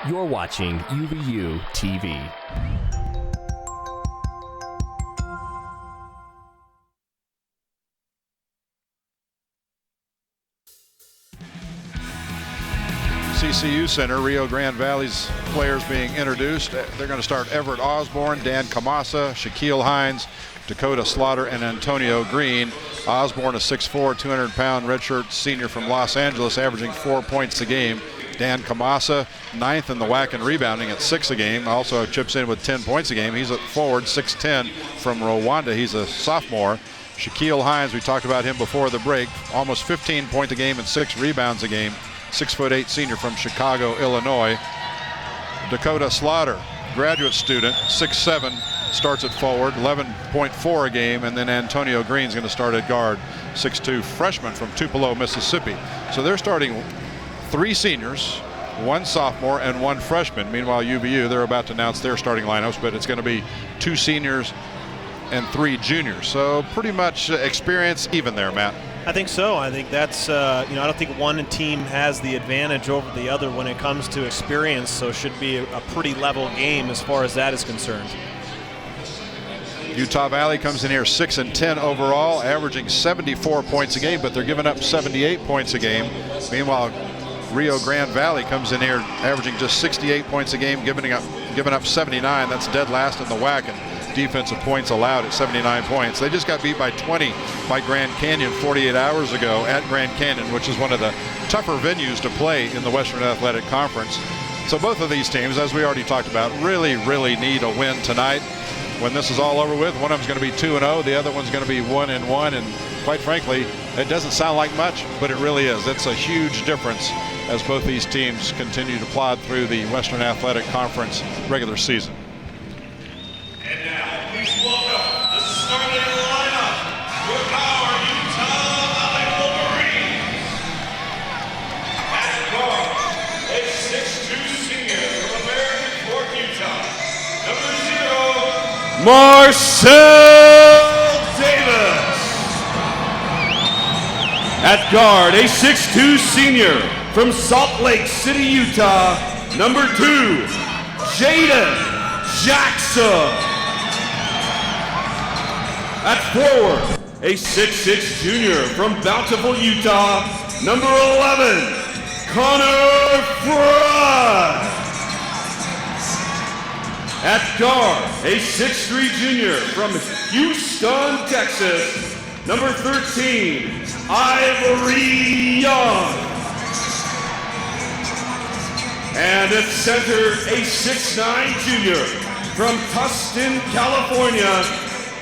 You're watching UVU TV. CCU Center, Rio Grande Valley's players being introduced. They're going to start Everett Osborne, Dan Kamasa, Shaquille Hines, Dakota Slaughter, and Antonio Green. Osborne, a 6'4", 200-pound redshirt senior from Los Angeles, averaging 4 points a game. Dan Kamasa, 9th in the WAC in rebounding at 6 a game. Also chips in with 10 points a game. He's a forward, 6'10", from Rwanda. He's a sophomore. Shaquille Hines, we talked about him before the break, almost 15 points a game and 6 rebounds a game. 6'8" senior from Chicago, Illinois. Dakota Slaughter, graduate student, 6'7", starts at forward, 11.4 a game, and then Antonio Green's going to start at guard, 6'2", freshman from Tupelo, Mississippi. So they're starting 3 seniors, 1 sophomore, and 1 freshman. Meanwhile, UVU, they're about to announce their starting lineups, but it's going to be 2 seniors and 3 juniors. So pretty much experience even there, Matt. I think so. I think that's, I don't think one team has the advantage over the other when it comes to experience, so it should be a pretty level game as far as that is concerned. Utah Valley comes in here 6-10 overall, averaging 74 points a game, but they're giving up 78 points a game. Meanwhile, Rio Grande Valley comes in here averaging just 68 points a game, giving up 79. That's dead last in the WAC and defensive points allowed at 79 points. They just got beat by 20 by Grand Canyon 48 hours ago at Grand Canyon, which is one of the tougher venues to play in the Western Athletic Conference. So both of these teams, as we already talked about, really need a win tonight. When this is all over with, one of them's going to be 2-0, the other one's going to be 1-1, and quite frankly, it doesn't sound like much, but it really is. It's a huge difference as both these teams continue to plod through the Western Athletic Conference regular season. And now, please welcome the starting lineup for our Utah Valley Wolverines. At guard, a 6'2" senior from American Fork, Utah, number 0, Marcel Davis. At guard, a 6'2" senior from Salt Lake City, Utah, number 2, Jaden Jackson. At forward, a 6'6" junior from Bountiful, Utah, number 11, Connor Fry. At guard, a 6'3" junior from Houston, Texas, number 13, Ivory Young. And at center, a 6'9" junior from Tustin, California,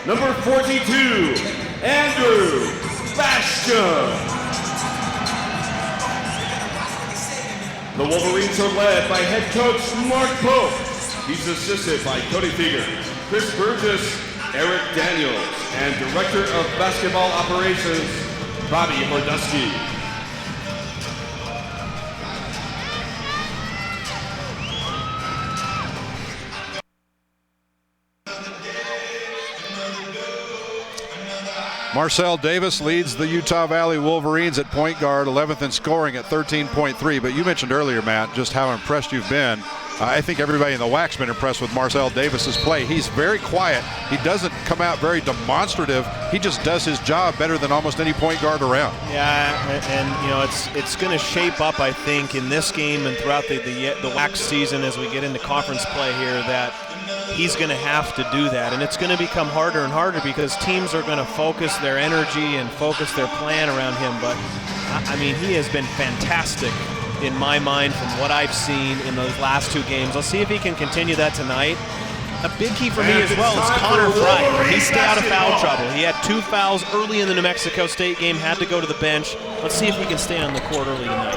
number 42, Andrew Bastion. The Wolverines are led by head coach Mark Pope. He's assisted by Cody Feger, Chris Burgess, Eric Daniels, and Director of Basketball Operations, Bobby Hordusky. Marcel Davis leads the Utah Valley Wolverines at point guard, 11th in scoring at 13.3. But you mentioned earlier, Matt, just how impressed you've been. I think everybody in the WAC's been impressed with Marcel Davis's play. He's very quiet. He doesn't come out very demonstrative. He just does his job better than almost any point guard around. Yeah, and it's going to shape up, I think, in this game and throughout the WAC season as we get into conference play here, that he's going to have to do that. And it's going to become harder and harder because teams are going to focus their energy and focus their plan around him. But, I mean, he has been fantastic in my mind from what I've seen in those last 2 games. Let's see if he can continue that tonight. A big key for me as well is Connor Fry. He stayed out of foul trouble. He had 2 fouls early in the New Mexico State game, had to go to the bench. Let's see if he can stay on the court early tonight.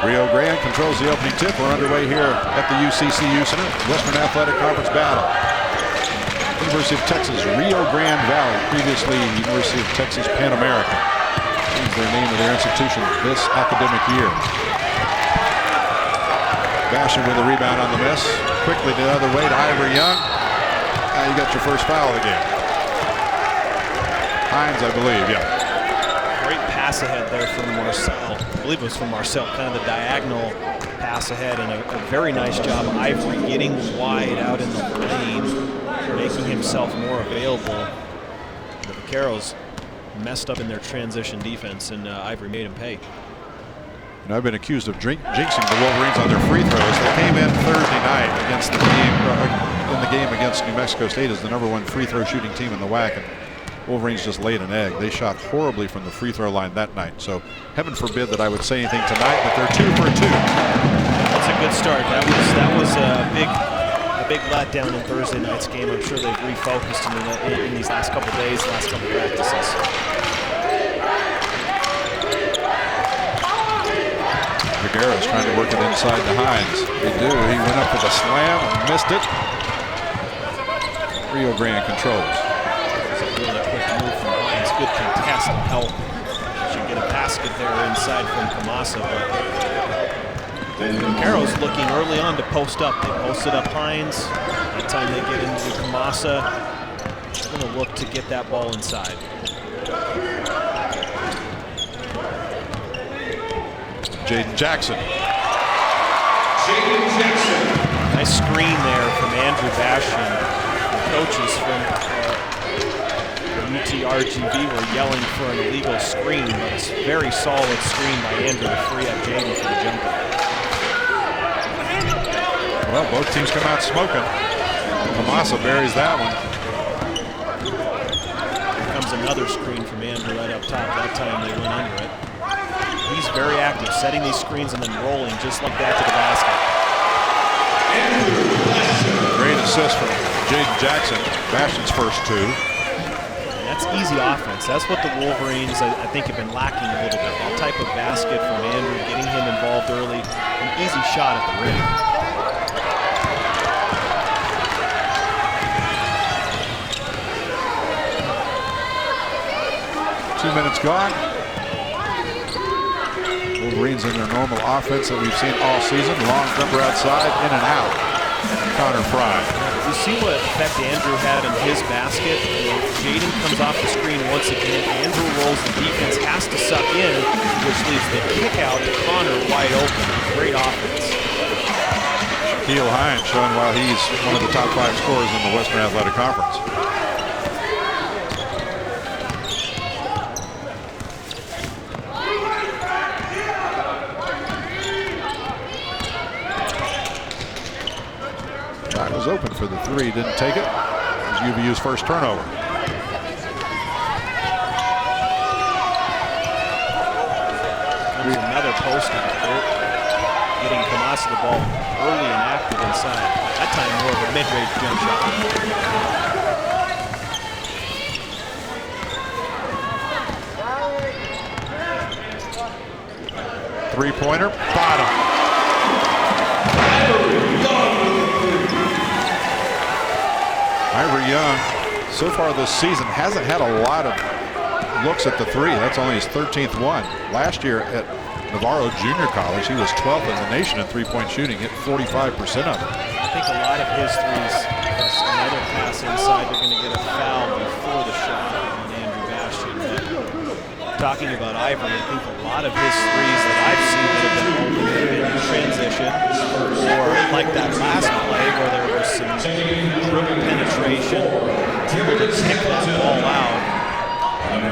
Rio Grande controls the opening tip. We're underway here at the UCCU Center. Western Athletic Conference battle. University of Texas, Rio Grande Valley, previously University of Texas Pan American. Changed their name of their institution this academic year. Bastion with a rebound on the miss. Quickly the other way to Ivory Young. Now you got your first foul of the game. Hines, I believe, yeah. Great pass pass ahead there from Marcel. I believe it was from Marcel, kind of the diagonal pass ahead, and a very nice job. Ivory getting wide out in the lane, making himself more available. The Vaqueros messed up in their transition defense, and Ivory made him pay. And I've been accused of jinxing the Wolverines on their free throws. They came in Thursday night against the team in the game against New Mexico State as the #1 free throw shooting team in the WAC, and Wolverines just laid an egg. They shot horribly from the free throw line that night. So heaven forbid that I would say anything tonight, but they're 2 for 2. That's a good start. That was a big letdown in Thursday night's game. I'm sure they've refocused in these last couple days, last couple practices. Figueroa's trying to work it inside to Hines. They do. He went up for the slam and missed it. Rio Grande controls. It's a really quick move from Hines. Good contest and help. Should get a basket there inside from Kamasa, but Vaqueros looking early on to post up. They posted up Hines. By the time they get into Kamasa, they're going to look to get that ball inside. Jaden Jackson. Nice screen there from Andrew Bastian. The coaches from UTRGV were yelling for an illegal screen, but it's a very solid screen by Andrew to free up Jaden for the jumper. Well, both teams come out smoking. Kamasa buries that one. Here comes another screen from Andrew right up top. That time they went under it. He's very active, setting these screens and then rolling just like that to the basket. Great assist from Jaden Jackson. Bastian's first 2. And that's easy offense. That's what the Wolverines, I think, have been lacking a little bit. That type of basket from Andrew, getting him involved early. An easy shot at the rim. 2 minutes gone. Wolverines in their normal offense that we've seen all season. Long jumper outside, in and out. Connor Fry. You see what effect Andrew had in his basket? Jaden comes off the screen once again. Andrew rolls, the defense has to suck in, which leaves the kick out to Connor wide open. Great offense. Shaquille Hines showing why he's one of the top 5 scorers in the Western Athletic Conference. Was open for the 3, didn't take it. It was UVU's first turnover. Comes another post out there, getting Kamasa the ball early and active inside. That time more of a mid-range jump shot. Three-pointer, bottom. Ivory Young, so far this season, hasn't had a lot of looks at the 3. That's only his 13th one. Last year at Navarro Junior College, he was 12th in the nation in three-point shooting, hit 45% of it. I think a lot of his threes, there's another pass inside, they're going to get a foul before the shot on Andrew Bastian. But talking about Ivory, I think a lot of his threes that I've seen that have been open have been in transition, or like that last play where there was some dribble penetration, able to kick that ball out and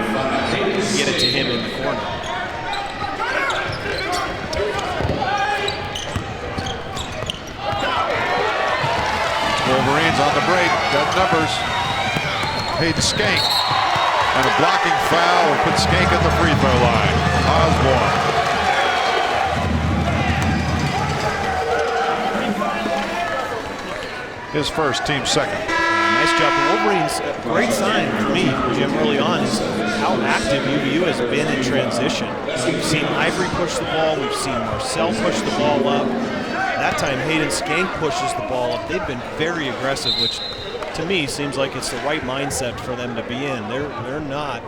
get it to him in the corner. Wolverines on the break, got numbers. Hayden Skank, and a blocking foul will put Skank at the free throw line. Osborne. His first, team second. Nice job. The Wolverines, great sign for me, Jim, early on is how active UVU has been in transition. We've seen Ivory push the ball. We've seen Marcel push the ball up. That time, Hayden Skank pushes the ball up. They've been very aggressive, which to me seems like it's the right mindset for them to be in. They're not.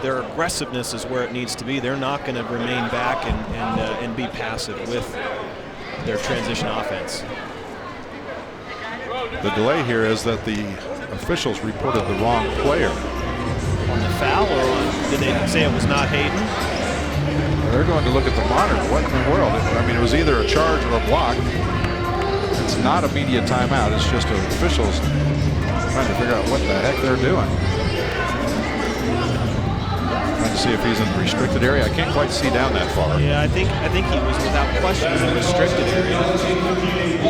Their aggressiveness is where it needs to be. They're not going to remain back and be passive with their transition offense. The delay here is that the officials reported the wrong player. On the foul or on? Did they say it was not Hayden? They're going to look at the monitor. What in the world? I mean, it was either a charge or a block. It's not a media timeout. It's just officials trying to figure out what the heck they're doing. Trying to see if he's in the restricted area. I can't quite see down that far. Yeah, I think he was without question in the restricted area.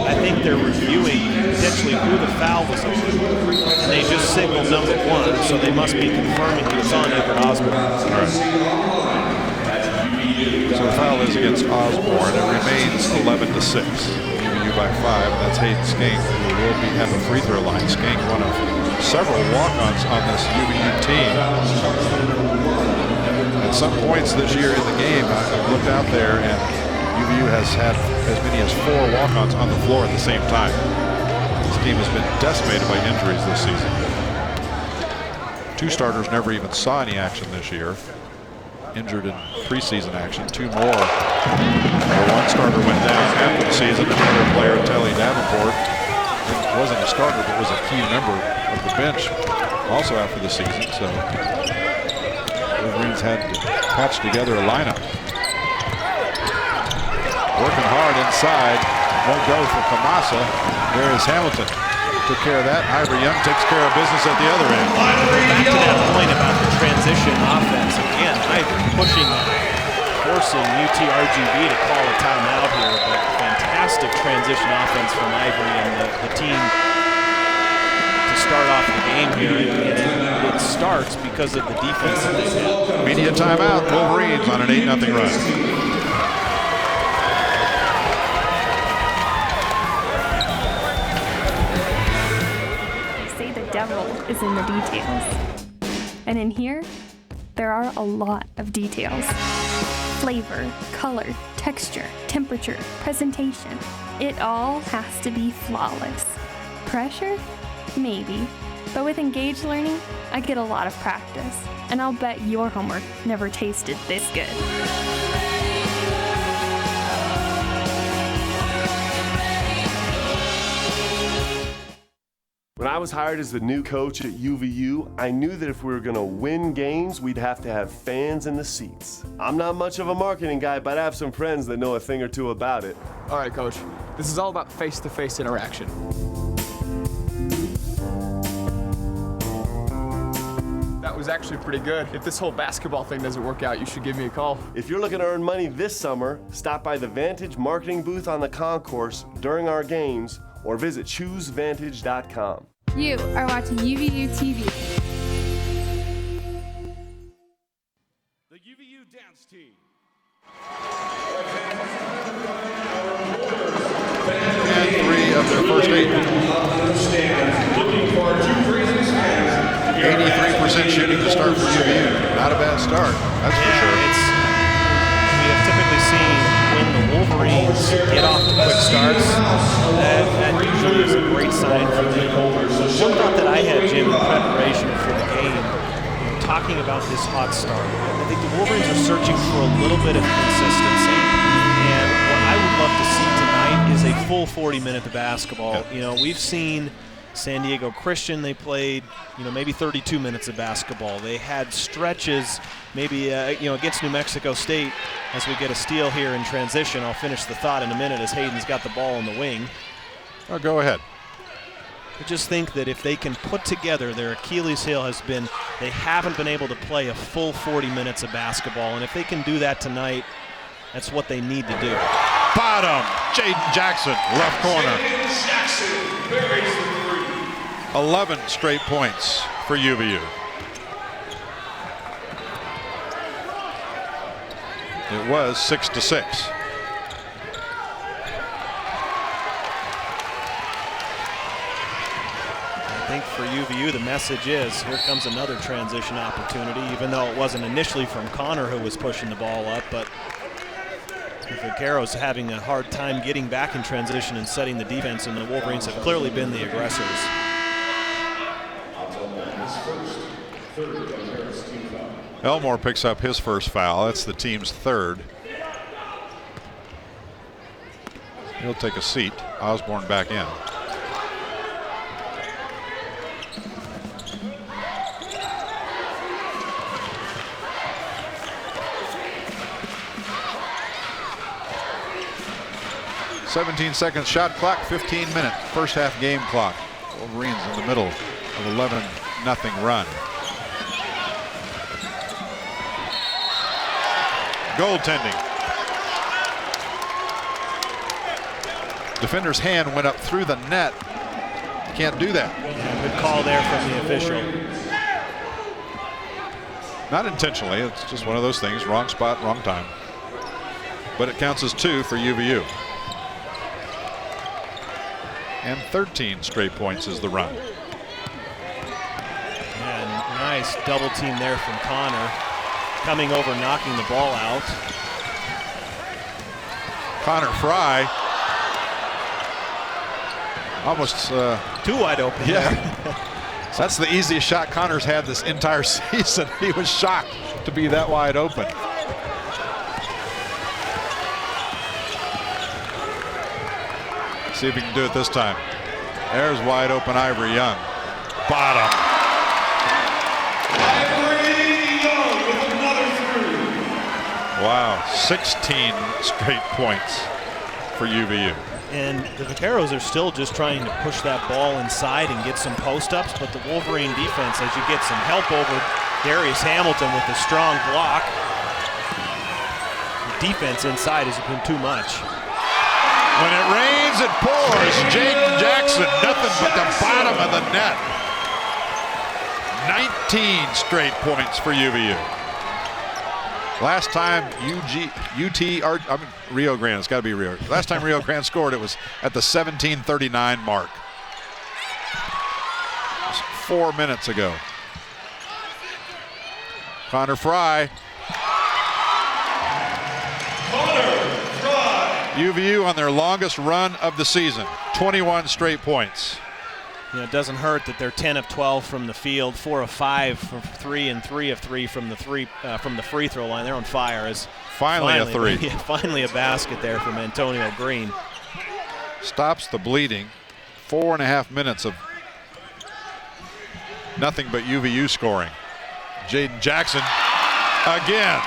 I think they're reviewing potentially who the foul was on, and they just signaled number 1, so they must be confirming he was on Everett Osborne. All right. So the foul is against Osborne. It remains 11-6. UVU by 5. That's Hayden Skink, who will have a free throw line. Skink, one of several walk-ons on this UVU team. At some points this year in the game, I looked out there, and UVU has had as many as 4 walk-ons on the floor at the same time. This team has been decimated by injuries this season. 2 starters never even saw any action this year. Injured in preseason action. 2 more. The 1 starter went down after the season. Another player, Telly Davenport, wasn't a starter but was a key member of the bench also after the season. So Wolverines had to patch together a lineup. Working hard inside. Won't go for Kamasa. There is Hamilton. Took care of that. Ivor Young takes care of business at the other end. Back to that point about the transition offense. Again, Ivor pushing that, forcing UTRGV to call a timeout here. But fantastic transition offense from Ivory and the team to start off the game here. And it starts because of the defense that they've had. Media timeout. Wolverines on an 8-0 run. Devil is in the details. And in here, there are a lot of details. Flavor, color, texture, temperature, presentation. It all has to be flawless. Pressure? Maybe. But with engaged learning, I get a lot of practice. And I'll bet your homework never tasted this good. When I was hired as the new coach at UVU, I knew that if we were going to win games, we'd have to have fans in the seats. I'm not much of a marketing guy, but I have some friends that know a thing or two about it. All right, Coach. This is all about face-to-face interaction. That was actually pretty good. If this whole basketball thing doesn't work out, you should give me a call. If you're looking to earn money this summer, stop by the Vantage marketing booth on the concourse during our games or visit choosevantage.com. You are watching UVU TV. The UVU dance team. And 3 of their first 8. 83% shooting to start for UVU. Not a bad start, that's for sure. We have typically seen when the Wolverines get off to quick starts, that usually is a great sign for them. One thought that I had, Jim, in preparation for the game, talking about this hot start, I think the Wolverines are searching for a little bit of consistency. And what I would love to see tonight is a full 40 minutes of basketball. You know, we've seen San Diego Christian, they played, maybe 32 minutes of basketball. They had stretches, maybe, against New Mexico State as we get a steal here in transition. I'll finish the thought in a minute as Hayden's got the ball in the wing. Oh, go ahead. I just think that if they can put together, their Achilles heel has been they haven't been able to play a full 40 minutes of basketball, and if they can do that tonight, that's what they need to do. Bottom, Jaden Jackson, left corner. 11 straight points for UVU. It was 6-6. I think for UVU, the message is here comes another transition opportunity, even though it wasn't initially from Connor who was pushing the ball up, but Vaquero's having a hard time getting back in transition and setting the defense, and the Wolverines have clearly been the aggressors. Elmore picks up his first foul. That's the team's third. He'll take a seat. Osborne back in. 17-second shot clock, 15-minute first half game clock. Wolverines in the middle of 11-0 run. Goaltending. Defender's hand went up through the net. Can't do that. Yeah, good call there from the official. Not intentionally, it's just one of those things. Wrong spot, wrong time. But it counts as 2 for UVU. And 13 straight points is the run. And nice double team there from Connor. Coming over, knocking the ball out. Connor Fry. Almost too wide open. Yeah. That's the easiest shot Connor's had this entire season. He was shocked to be that wide open. See if he can do it this time. There's wide open Ivory Young. Bottom. Ivory Young with another 3. Wow, 16 straight points for UVU. And the Vaqueros are still just trying to push that ball inside and get some post-ups, but the Wolverine defense, as you get some help over Darius Hamilton with a strong block, the defense inside has been too much. When it rains, it pours. Jaden Jackson, nothing but the bottom of the net. 19 straight points for UVU. Last time Rio Grande, it's got to be Rio. Last time Rio Grande scored, it was at the 17:39 mark. It was 4 minutes ago. Connor Fry. UVU on their longest run of the season, 21 straight points. It doesn't hurt that they're 10 of 12 from the field, 4 of 5 from 3, and 3 of 3 from the free throw line. They're on fire. As finally a 3. Yeah, finally a basket there from Antonio Green. Stops the bleeding. 4.5 minutes of nothing but UVU scoring. Jaden Jackson again.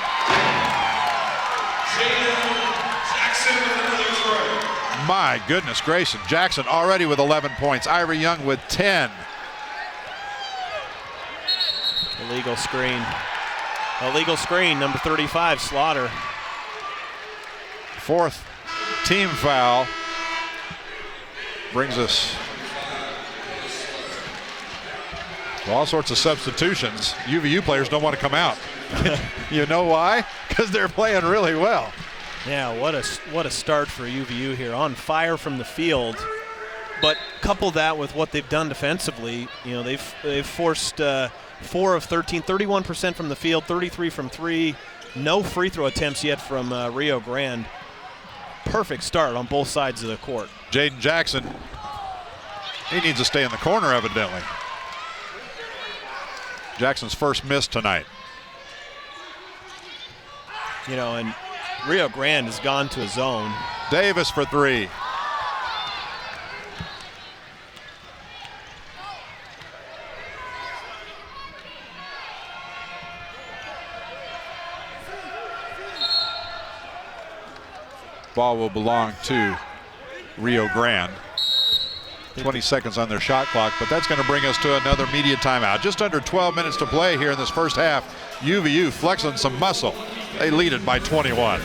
My goodness gracious. Jackson already with 11 points. Ivory Young with 10. Illegal screen. Illegal screen, number 35, Slaughter. 4th team foul. Brings us to all sorts of substitutions. UVU players don't want to come out. You know why? Because they're playing really well. Yeah, what a start for UVU here, on fire from the field. But couple that with what they've done defensively, you know, they've forced 4 of 13, 31% from the field, 33 from 3, no free throw attempts yet from Rio Grande. Perfect start on both sides of the court. Jaden Jackson, he needs to stay in the corner evidently. Jackson's first miss tonight. You know, and Rio Grande has gone to a zone. Davis for 3. Ball will belong to Rio Grande. 20 seconds on their shot clock, but that's going to bring us to another media timeout. Just under 12 minutes to play here in this first half. UVU flexing some muscle. They lead it by 21.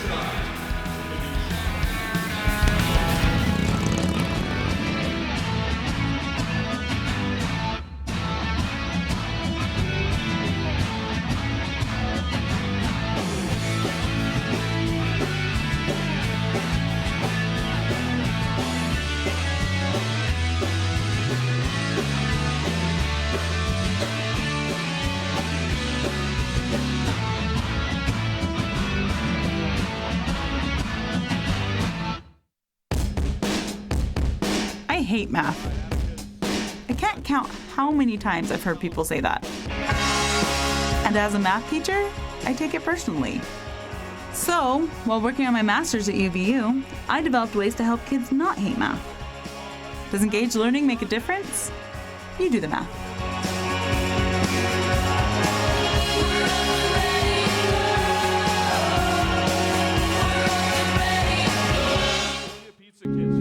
I hate math. I can't count how many times I've heard people say that. And as a math teacher, I take it personally. So, while working on my master's at UVU, I developed ways to help kids not hate math. Does engaged learning make a difference? You do the math. Pizza Kitchen.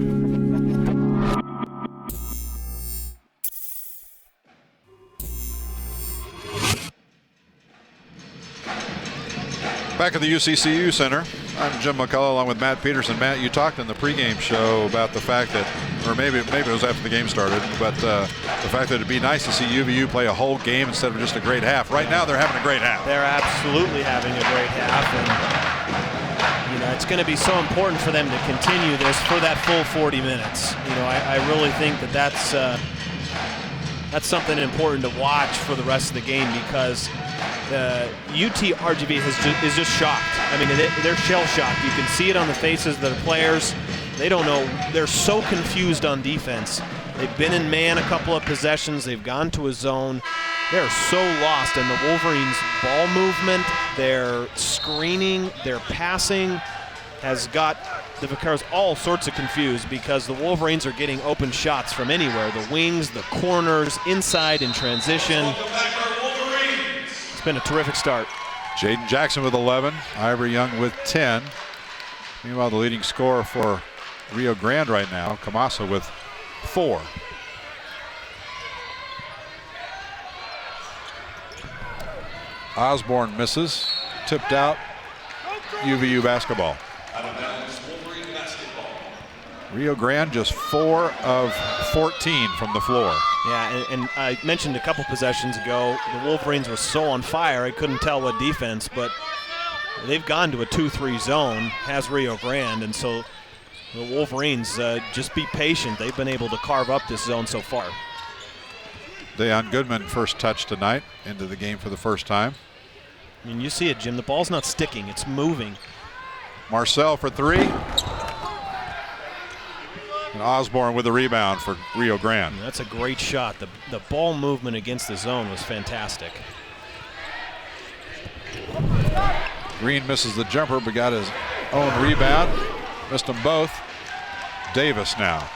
Back at the UCCU Center, I'm Jim McCullough along with Matt Peterson. Matt, you talked in the pregame show about the fact that, or maybe it was after the game started, but the fact that it'd be nice to see UVU play a whole game instead of just a great half. Right now, they're having a great half. They're absolutely having a great half, and you know it's going to be so important for them to continue this for that full 40 minutes. You know, I really think that that's something important to watch for the rest of the game, because UT RGV is just shocked. I mean, they're shell-shocked. You can see it on the faces of the players. They don't know. They're so confused on defense. They've been in man a couple of possessions. They've gone to a zone. They're so lost. And the Wolverines' ball movement, their screening, their passing has got the Vaqueros all sorts of confused, because the Wolverines are getting open shots from anywhere. The wings, the corners, inside in transition. It's been a terrific start. Jaden Jackson with 11, Ivory Young with 10. Meanwhile, the leading scorer for Rio Grande right now, Kamasa, with 4. Osborne misses, tipped out. UVU basketball. Rio Grande just 4 of 14 from the floor. Yeah, and I mentioned a couple possessions ago, the Wolverines were so on fire, I couldn't tell what defense, but they've gone to a 2-3 zone, has Rio Grande, and so the Wolverines just be patient. They've been able to carve up this zone so far. Deion Goodman first touch tonight into the game for the first time. I mean, you see it, Jim. The ball's not sticking. It's moving. Marcel for 3. And Osborne with the rebound for Rio Grande. That's a great shot. The ball movement against the zone was fantastic. Green misses the jumper, but got his own rebound. Missed them both. Davis now.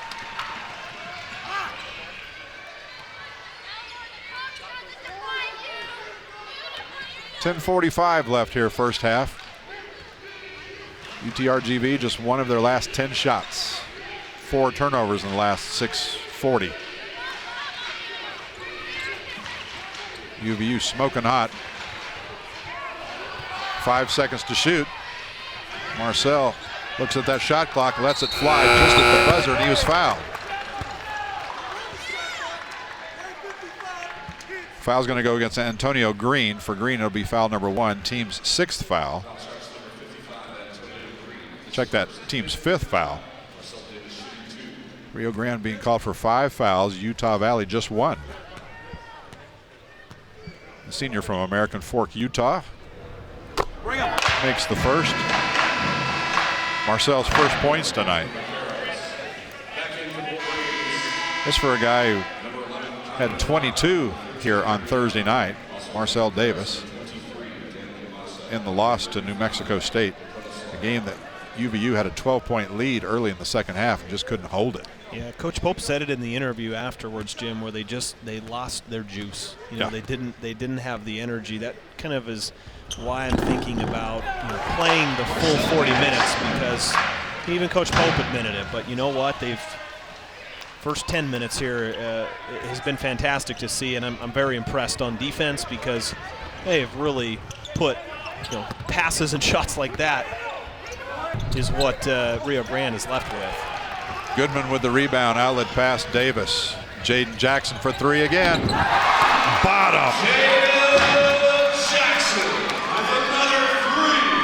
.45 left here, first half. UTRGV just one of their last 10 shots. 4 turnovers in the last 6:40. UVU smoking hot. 5 seconds to shoot. Marcel looks at that shot clock, lets it fly just at the buzzer, and he was fouled. Foul's going to go against Antonio Green. For Green, it'll be foul number 1, team's 6th foul. Check that, team's 5th foul. Rio Grande being called for 5 fouls. Utah Valley just 1. The senior from American Fork, Utah, makes the first. Marcel's first points tonight. This for a guy who had 22 here on Thursday night, Marcel Davis, in the loss to New Mexico State, a game that UVU had a 12-point lead early in the second half and just couldn't hold it. Yeah, Coach Pope said it in the interview afterwards, Jim, where they lost their juice. You know, yeah. they didn't have the energy. That kind of is why I'm thinking about playing the full 40 minutes, because even Coach Pope admitted it. But you know what? They've first 10 minutes here has been fantastic to see, and I'm very impressed on defense, because they've really put passes and shots like that is what Rio Grande is left with. Goodman with the rebound, outlet pass, Davis. Jaden Jackson for 3 again. Bottom.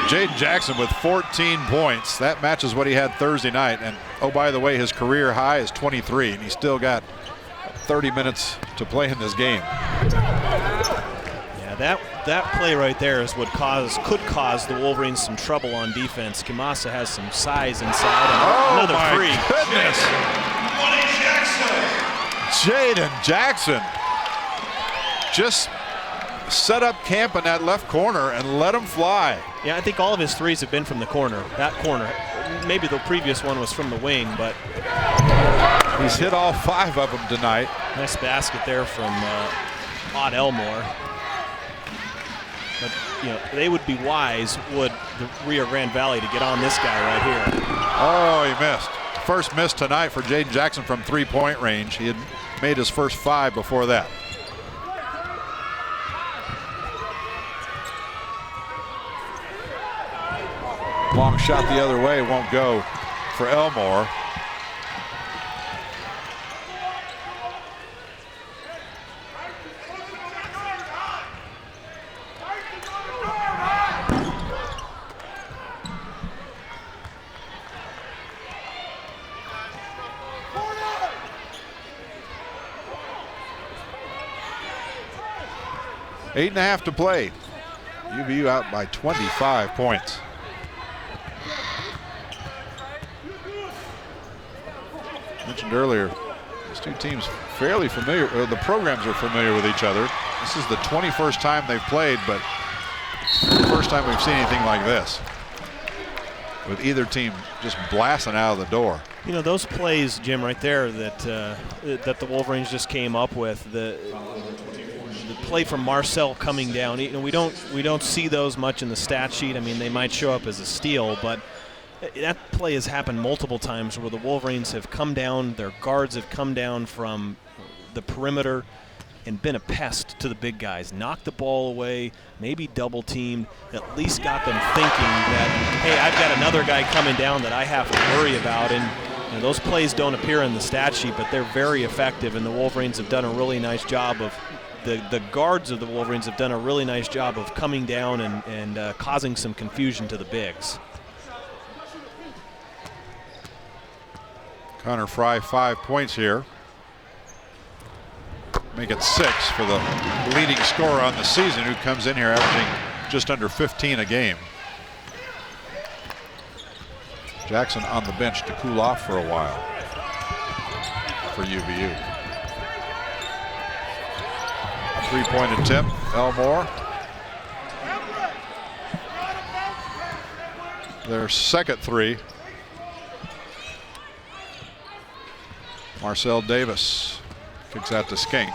Jaden Jackson with 14 points. That matches what he had Thursday night. And oh, by the way, his career high is 23, and he's still got 30 minutes to play in this game. Yeah, that play right there is what could cause the Wolverines some trouble on defense. Kamasa has some size inside. And another my free. Goodness. Jaden Jackson just set up camp in that left corner and let him fly. Yeah, I think all of his threes have been from the corner. That corner. Maybe the previous one was from the wing, but he's hit all 5 of them tonight. Nice basket there from Odd Elmore. But they would be wise, would the Rio Grande Valley, to get on this guy right here. Oh, he missed. First miss tonight for Jaden Jackson from 3-point range. He had made his first 5 before that. Long shot the other way, won't go for Elmore. Eight and a half to play. UVU out by 25 points. Mentioned earlier, these two teams fairly familiar, the programs are familiar with each other. This is the 21st time they've played, but it's the first time we've seen anything like this, with either team just blasting out of the door. You know, those plays, Jim, right there that the Wolverines just came up with, the play from Marcel coming down. You know, we don't see those much in the stat sheet. I mean, they might show up as a steal, but that play has happened multiple times where the Wolverines have come down, their guards have come down from the perimeter and been a pest to the big guys. Knocked the ball away, maybe double teamed, at least got them thinking that, hey, I've got another guy coming down that I have to worry about. And you know, those plays don't appear in the stat sheet, but they're very effective, and the Wolverines have done a really nice job of the guards of the Wolverines have done a really nice job of coming down and causing some confusion to the bigs. Connor Fry, 5 points here. Make it 6 for the leading scorer on the season, who comes in here averaging just under 15 a game. Jackson on the bench to cool off for a while for UVU. 3-point attempt, Elmore. Their second three. Marcel Davis kicks out to Skink.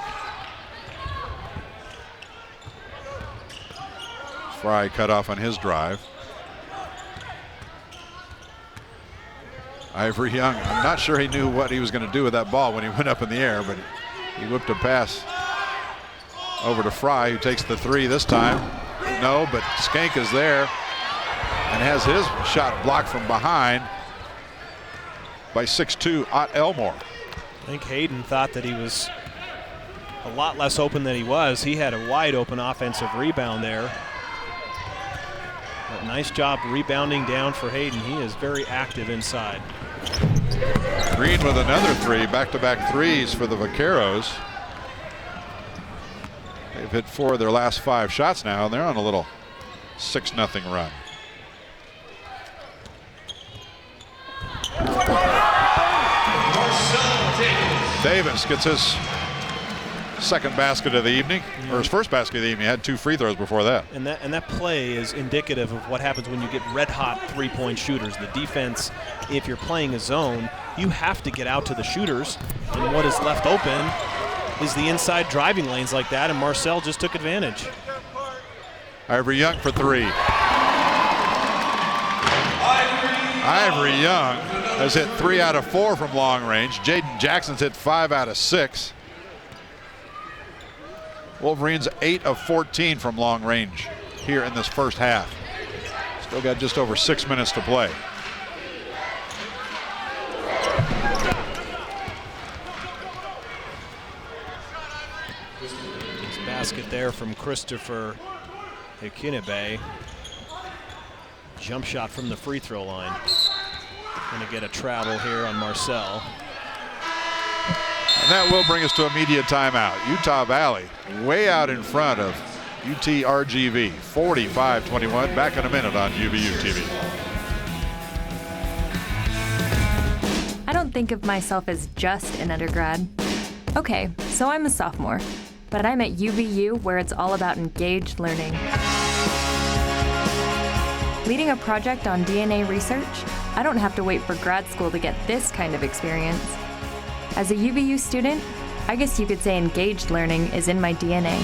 Fry cut off on his drive. Ivory Young, I'm not sure he knew what he was going to do with that ball when he went up in the air, but he whipped a pass over to Fry, who takes the three this time. No, but Skank is there and has his shot blocked from behind by 6'2" Ott Elmore. I think Hayden thought that he was a lot less open than he was. He had a wide open offensive rebound there. But nice job rebounding down for Hayden. He is very active inside. Green with another three, back-to-back threes for the Vaqueros. They've hit 4 of their last 5 shots now, and they're on a little 6-0 run. Davis gets his second basket of the evening, or his first basket of the evening. He had 2 free throws before that. And that play is indicative of what happens when you get red-hot three-point shooters. The defense, if you're playing a zone, you have to get out to the shooters, and what is left open is the inside driving lanes like that, and Marcel just took advantage. Ivory Young for 3. Ivory Young has hit 3 out of 4 from long range. Jaden Jackson's hit 5 out of 6. Wolverines 8 of 14 from long range here in this first half. Still got just over 6 minutes to play. This basket there from Christopher Ekinebe. Jump shot from the free throw line. Going to get a travel here on Marcel. And that will bring us to immediate timeout. Utah Valley way out in front of UTRGV, 45-21. Back in a minute on UVU TV. I don't think of myself as just an undergrad. Okay, so I'm a sophomore, but I'm at UVU, where it's all about engaged learning. Leading a project on DNA research, I don't have to wait for grad school to get this kind of experience. As a UVU student, I guess you could say engaged learning is in my DNA.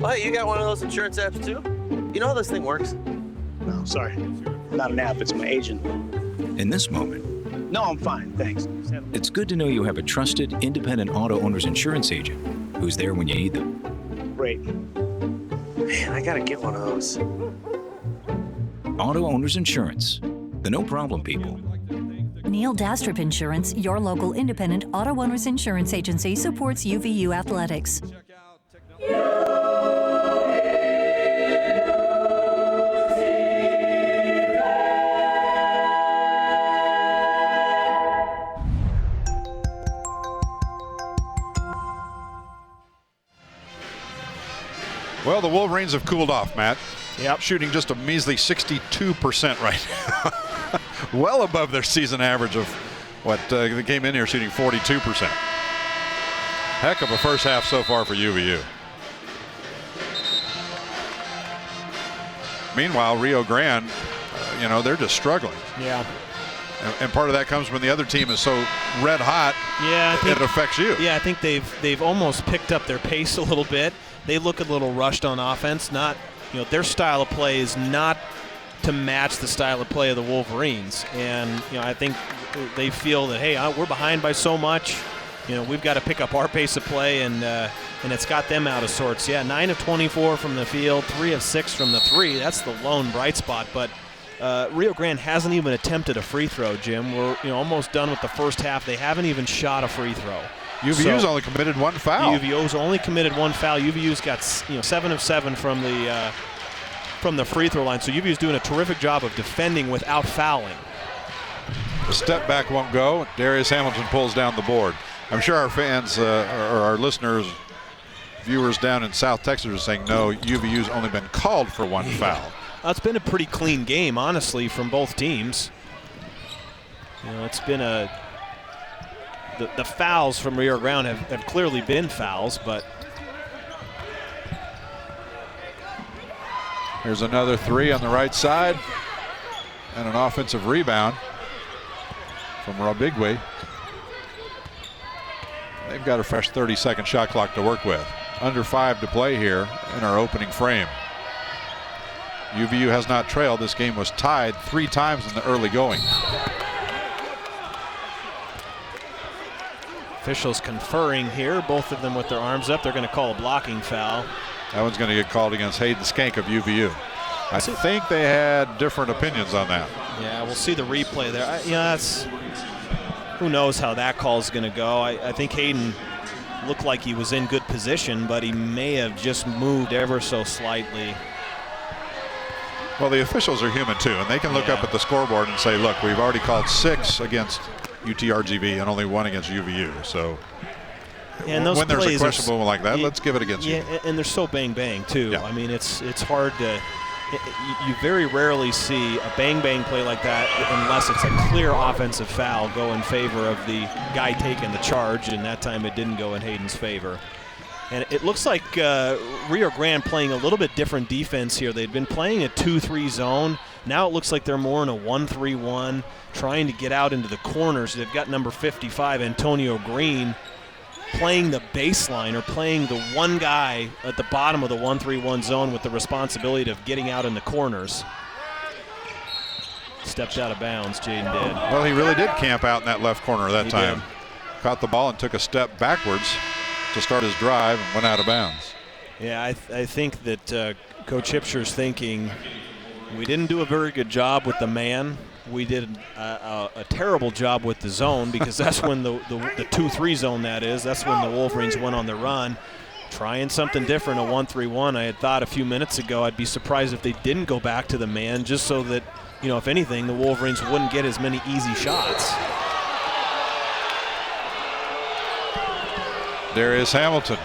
Oh, hey, you got one of those insurance apps too? You know how this thing works? No, sorry. Not an app, it's my agent. In this moment, No, I'm fine, thanks. It's good to know you have a trusted, independent auto owner's insurance agent who's there when you need them. Great. Man, I gotta get one of those. Auto Owners Insurance. The no problem people. Neil Dastrup Insurance, your local independent auto owners insurance agency, supports UVU athletics. Well, the Wolverines have cooled off, Matt. Yep. Shooting just a measly 62% right now. Well above their season average of what they came in here shooting 42%. Heck of a first half so far for UVU. Meanwhile, Rio Grande, they're just struggling. Yeah. And part of that comes when the other team is so red hot. Yeah, it affects you. Yeah, I think they've almost picked up their pace a little bit. They look a little rushed on offense. Not, their style of play is not to match the style of play of the Wolverines. And I think they feel that, hey, we're behind by so much. We've got to pick up our pace of play, and it's got them out of sorts. Yeah, 9 of 24 from the field, 3 of 6 from the three. That's the lone bright spot. But Rio Grande hasn't even attempted a free throw, Jim. We're almost done with the first half. They haven't even shot a free throw. UVU's only committed one foul. UVU's only committed one foul. UVU's got 7 of 7 from the free throw line. So UVU's doing a terrific job of defending without fouling. The step back won't go. Darius Hamilton pulls down the board. I'm sure our fans or our listeners, viewers down in South Texas are saying, no, UVU's only been called for one foul. It's been a pretty clean game, honestly, from both teams. It's been the fouls from Rio Grande have clearly been fouls, but here's another three on the right side and an offensive rebound from Robigwe. They've got a fresh 30-second shot clock to work with. Under 5 to play here in our opening frame. UVU has not trailed. This game was tied 3 times in the early going. Officials conferring here, both of them with their arms up. They're going to call a blocking foul. That one's going to get called against Hayden Skank of UVU. I think they had different opinions on that. Yeah, we'll see the replay there. Who knows how that call is going to go. I think Hayden looked like he was in good position, but he may have just moved ever so slightly. Well, the officials are human too, and they can look up at the scoreboard and say, look, we've already called 6 against UTRGV and only 1 against UVU. So and those when there's a questionable one like that, let's give it against you. And they're so bang-bang too. Yeah. I mean, it's hard to – you very rarely see a bang-bang play like that unless it's a clear offensive foul go in favor of the guy taking the charge, and that time it didn't go in Hayden's favor. And it looks like Rio Grande playing a little bit different defense here. They'd been playing a 2-3 zone. Now it looks like they're more in a 1-3-1, trying to get out into the corners. They've got number 55, Antonio Green, playing the baseline or playing the one guy at the bottom of the 1-3-1 zone with the responsibility of getting out in the corners. Stepped out of bounds, Jaden did. Well, he really did camp out in that left corner that time. Did. Caught the ball and took a step backwards to start his drive and went out of bounds. Yeah, I think that Coach Hipsher's thinking we didn't do a very good job with the man. We did a terrible job with the zone, because that's when the 2-3 zone, that is. That's when the Wolverines went on the run. Trying something different, a 1-3-1. I had thought a few minutes ago I'd be surprised if they didn't go back to the man, just so that, if anything, the Wolverines wouldn't get as many easy shots. Darius Hamilton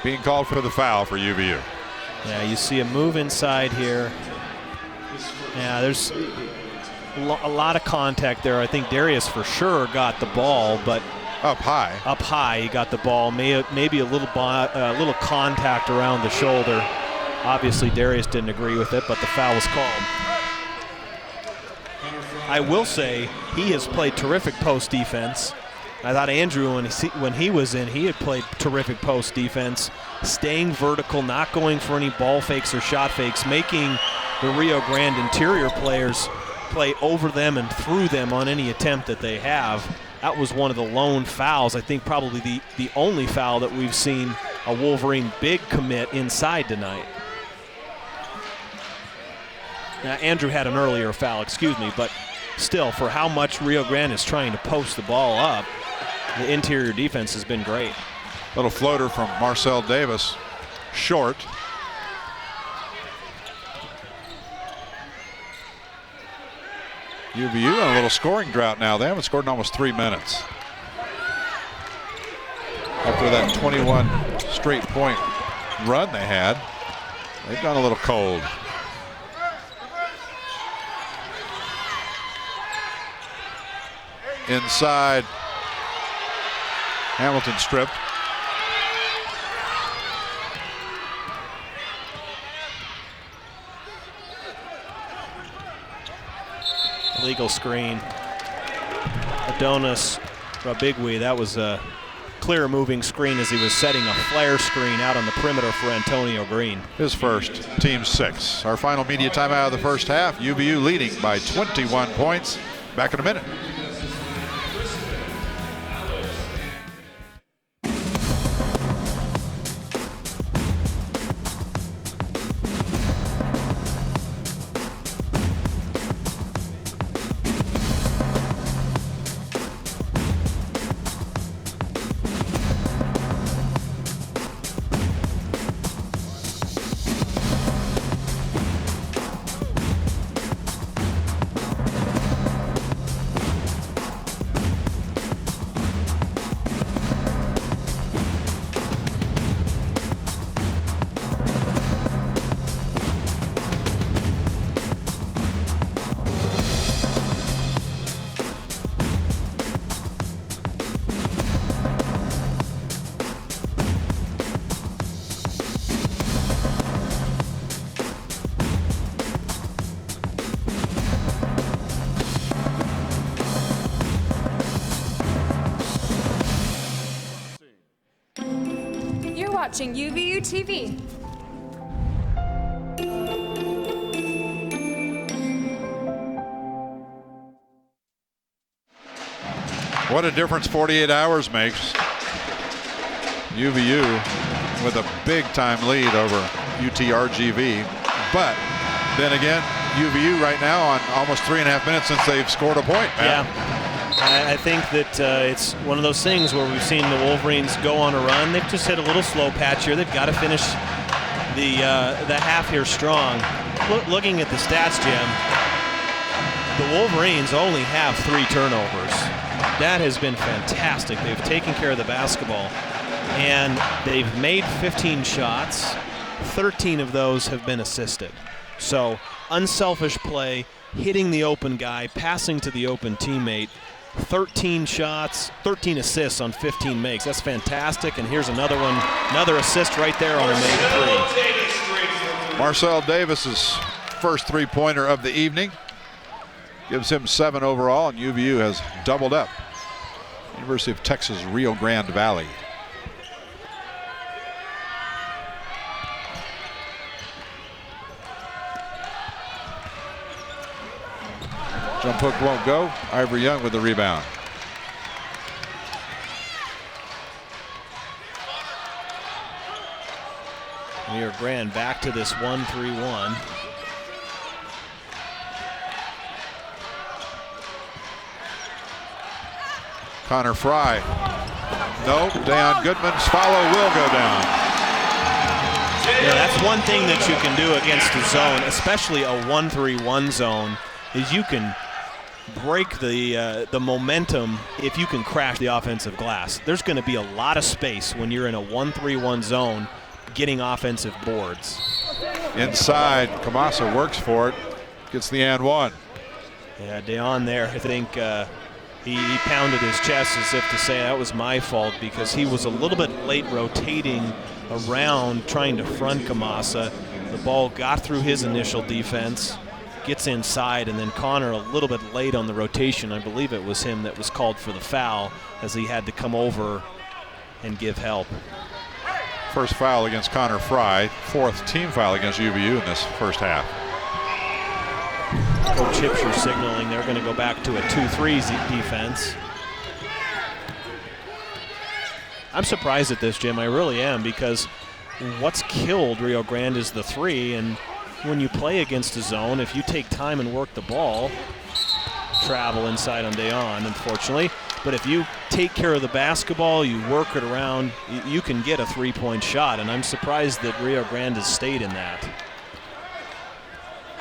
being called for the foul for UVU. Yeah, you see a move inside here. Yeah, there's a lot of contact there. I think Darius for sure got the ball, but up high he got the ball. Maybe a little contact around the shoulder. Obviously Darius didn't agree with it, but the foul was called. I will say he has played terrific post defense. I thought Andrew, when he was in, he had played terrific post defense, staying vertical, not going for any ball fakes or shot fakes, making the Rio Grande interior players play over them and through them on any attempt that they have. That was one of the lone fouls, I think probably the only foul that we've seen a Wolverine big commit inside tonight. Now, Andrew had an earlier foul, excuse me, but still, for how much Rio Grande is trying to post the ball up, the interior defense has been great. Little floater from Marcel Davis, short. UVU on a little scoring drought now. They haven't scored in almost 3 minutes. After that 21 straight point run they had, they've gone a little cold. Inside, Hamilton stripped. Legal screen. Adonis Rabigui, that was a clear moving screen as he was setting a flare screen out on the perimeter for Antonio Green. His first, team 6. Our final media timeout of the first half. UVU leading by 21 points. Back in a minute. Watching UVU TV. What a difference 48 hours makes. UVU with a big time lead over UTRGV. But then again, UVU right now on almost 3.5 minutes since they've scored a point. Yeah. I think that it's one of those things where we've seen the Wolverines go on a run. They've just hit a little slow patch here. They've got to finish the half here strong. Looking at the stats, Jim, the Wolverines only have 3 turnovers. That has been fantastic. They've taken care of the basketball, and they've made 15 shots. 13 of those have been assisted. So unselfish play, hitting the open guy, passing to the open teammate. 13 shots, 13 assists on 15 makes. That's fantastic. And here's another one, another assist right there on a made 3. Marcel Davis's first 3-pointer of the evening gives him 7 overall, and UVU has doubled up. University of Texas Rio Grande Valley. Jump hook won't go. Ivory Young with the rebound. Rio Grande back to this 1-3-1. Connor Fry. No, Deion Goodman's follow will go down. Yeah, that's one thing that you can do against a zone, especially a 1-3-1 zone, is you can break the momentum if you can crash the offensive glass. There's going to be a lot of space when you're in a 1-3-1 zone getting offensive boards. Inside, Kamasa works for it, gets the and one. Yeah, Deion there, I think he pounded his chest as if to say that was my fault, because he was a little bit late rotating around trying to front Kamasa. The ball got through his initial defense, gets inside, and then Connor a little bit late on the rotation. I believe it was him that was called for the foul as he had to come over and give help. First foul against Connor Fry, 4th team foul against UVU in this first half. Coach Hipsher signaling they're going to go back to a 2-3 defense. I'm surprised at this, Jim. I really am, because what's killed Rio Grande is the 3, and when you play against a zone, if you take time and work the ball, travel inside on Deon, unfortunately, but if you take care of the basketball, you work it around, you can get a 3-point shot, and I'm surprised that Rio Grande has stayed in that.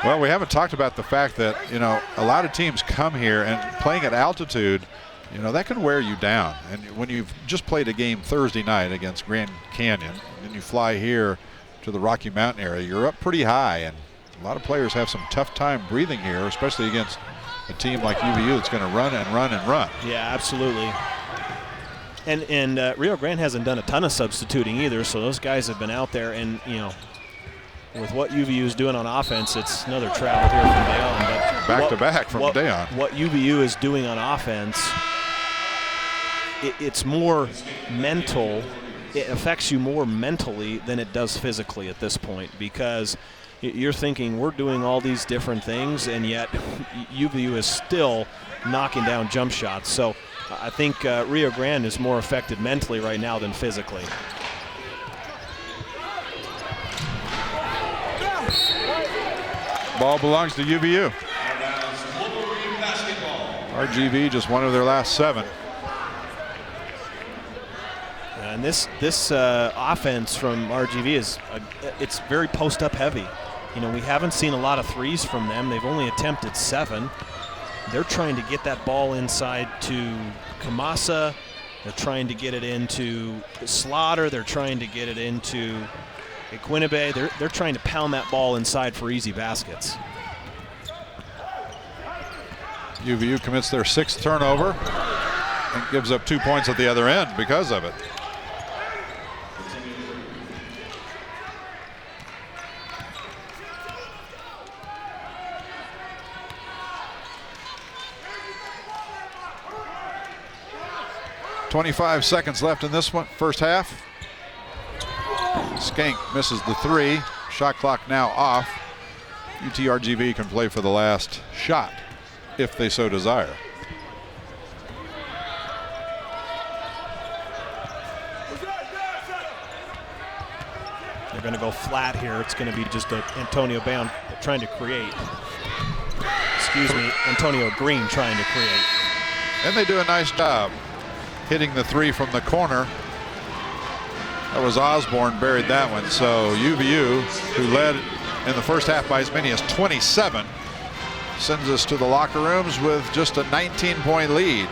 Well, we haven't talked about the fact that, you know, a lot of teams come here and playing at altitude, you know, that can wear you down. And when you've just played a game Thursday night against Grand Canyon, and you fly here to the Rocky Mountain area, you're up pretty high, and a lot of players have some tough time breathing here, especially against a team like UVU that's going to run and run and run. Yeah, absolutely. And Rio Grande hasn't done a ton of substituting either, so those guys have been out there, and, you know, with what UVU is doing on offense, it's another travel here from Deon. But Back-to-back from Deon. What UVU is doing on offense, it's more mental. It affects you more mentally than it does physically at this point, because you're thinking we're doing all these different things, and yet UVU is still knocking down jump shots. So I think Rio Grande is more affected mentally right now than physically. Ball belongs to UVU. RGV just one of their last 7. And this offense from RGV is it's very post-up heavy. You know, we haven't seen a lot of threes from them. They've only attempted 7. They're trying to get that ball inside to Kamasa. They're trying to get it into Slaughter. They're trying to get it into Equinibe. They're trying to pound that ball inside for easy baskets. UVU commits their 6th turnover and gives up 2 points at the other end because of it. .25 seconds left in this one, first half. Skank misses the 3. Shot clock now off. UTRGV can play for the last shot if they so desire. They're going to go flat here. It's going to be just Antonio Bayon trying to create. Excuse me, Antonio Green trying to create. And they do a nice job hitting the 3 from the corner. That was Osborne, buried that one. So UVU, who led in the first half by as many as 27, sends us to the locker rooms with just a 19-point lead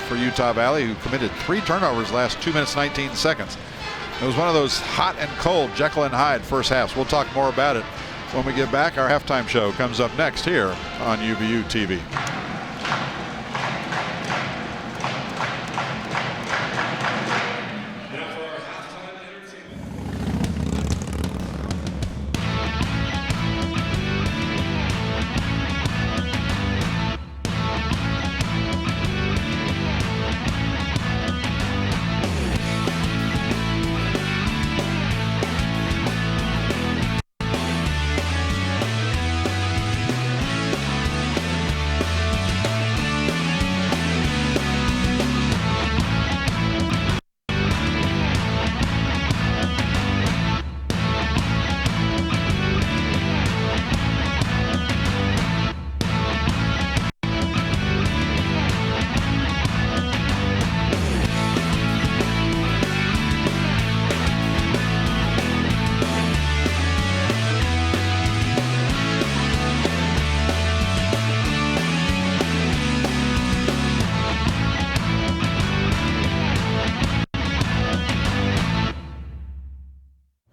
for Utah Valley, who committed 3 turnovers last 2 minutes 19 seconds. It was one of those hot and cold Jekyll and Hyde first halves. We'll talk more about it when we get back. Our halftime show comes up next here on UVU TV.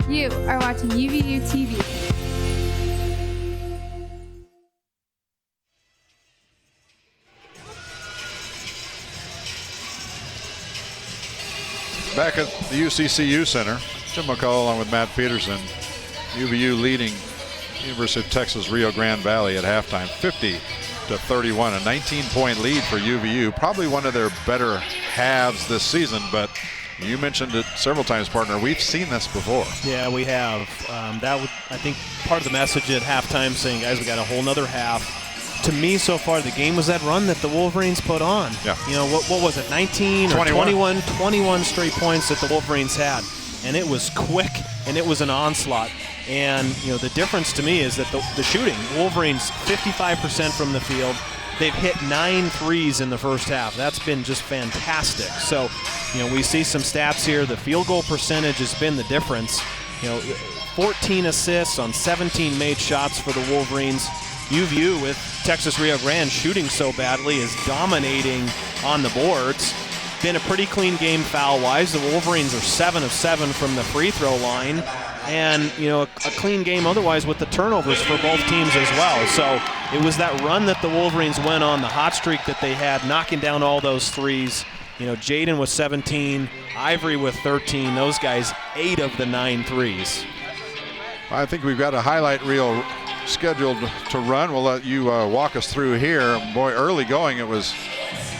You are watching UVU TV. Back at the UCCU Center, Jim McCall along with Matt Peterson. UVU leading University of Texas Rio Grande Valley at halftime, 50-31, a 19-point lead for UVU. Probably one of their better halves this season, but you mentioned it several times, partner. We've seen this before. Yeah, we have. That was, I think, part of the message at halftime, saying, guys, we got a whole nother half. to me so far, the game was that run that the Wolverines put on. Yeah. You know, what was it, 19 or 21 straight points that the Wolverines had. And it was quick, and it was an onslaught. And, you know, the difference to me is that the shooting, Wolverines 55% from the field. They've hit 9 threes in the first half. That's been just fantastic. So, you know, we see some stats here. The field goal percentage has been the difference. You know, 14 assists on 17 made shots for the Wolverines. UVU, with Texas Rio Grande shooting so badly, is dominating on the boards. Been a pretty clean game foul-wise. The Wolverines are 7 of 7 from the free throw line. And, you know, a clean game otherwise with the turnovers for both teams as well. So it was that run that the Wolverines went on, the hot streak that they had, knocking down all those threes. You know, Jaden with 17, Ivory with 13. Those guys, 8 of the 9 threes. I think we've got a highlight reel scheduled to run. We'll let you walk us through here. Boy, early going, it was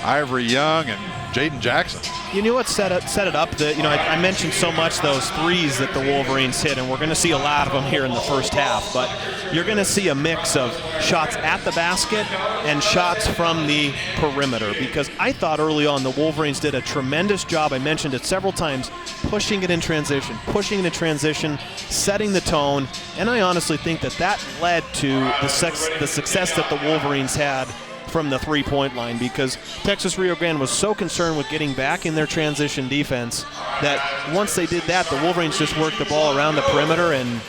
Ivory Young and Jaden Jackson. You knew what set it up. You know, I mentioned so much those threes that the Wolverines hit, and we're going to see a lot of them here in the first half. But you're going to see a mix of shots at the basket and shots from the perimeter, because I thought early on the Wolverines did a tremendous job. I mentioned it several times, pushing it in transition, setting the tone, and I honestly think that led to the success that the Wolverines had from the three-point line, because Texas Rio Grande was so concerned with getting back in their transition defense that once they did that, the Wolverines just worked the ball around the perimeter, and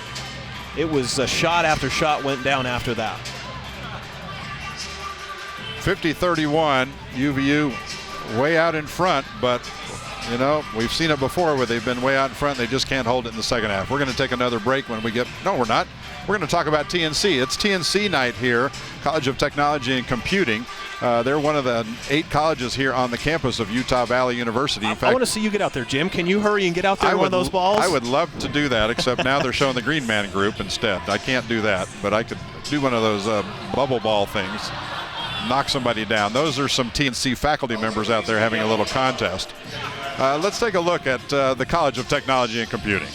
it was shot after shot went down after that. 50-31, UVU way out in front, but you know, we've seen it before where they've been way out in front. They just can't hold it in the second half. We're going to take another break when we get, no, we're not. We're going to talk about TNC. It's TNC night here, College of Technology and Computing. They're one of the 8 colleges here on the campus of Utah Valley University. In fact, I want to see you get out there, Jim. Can you hurry and get out there with one of those balls? I would love to do that, except now they're showing the Green Man Group instead. I can't do that, but I could do one of those bubble ball things, knock somebody down. Those are some TNC faculty members out there having a little contest. Let's take a look at the College of Technology and Computing.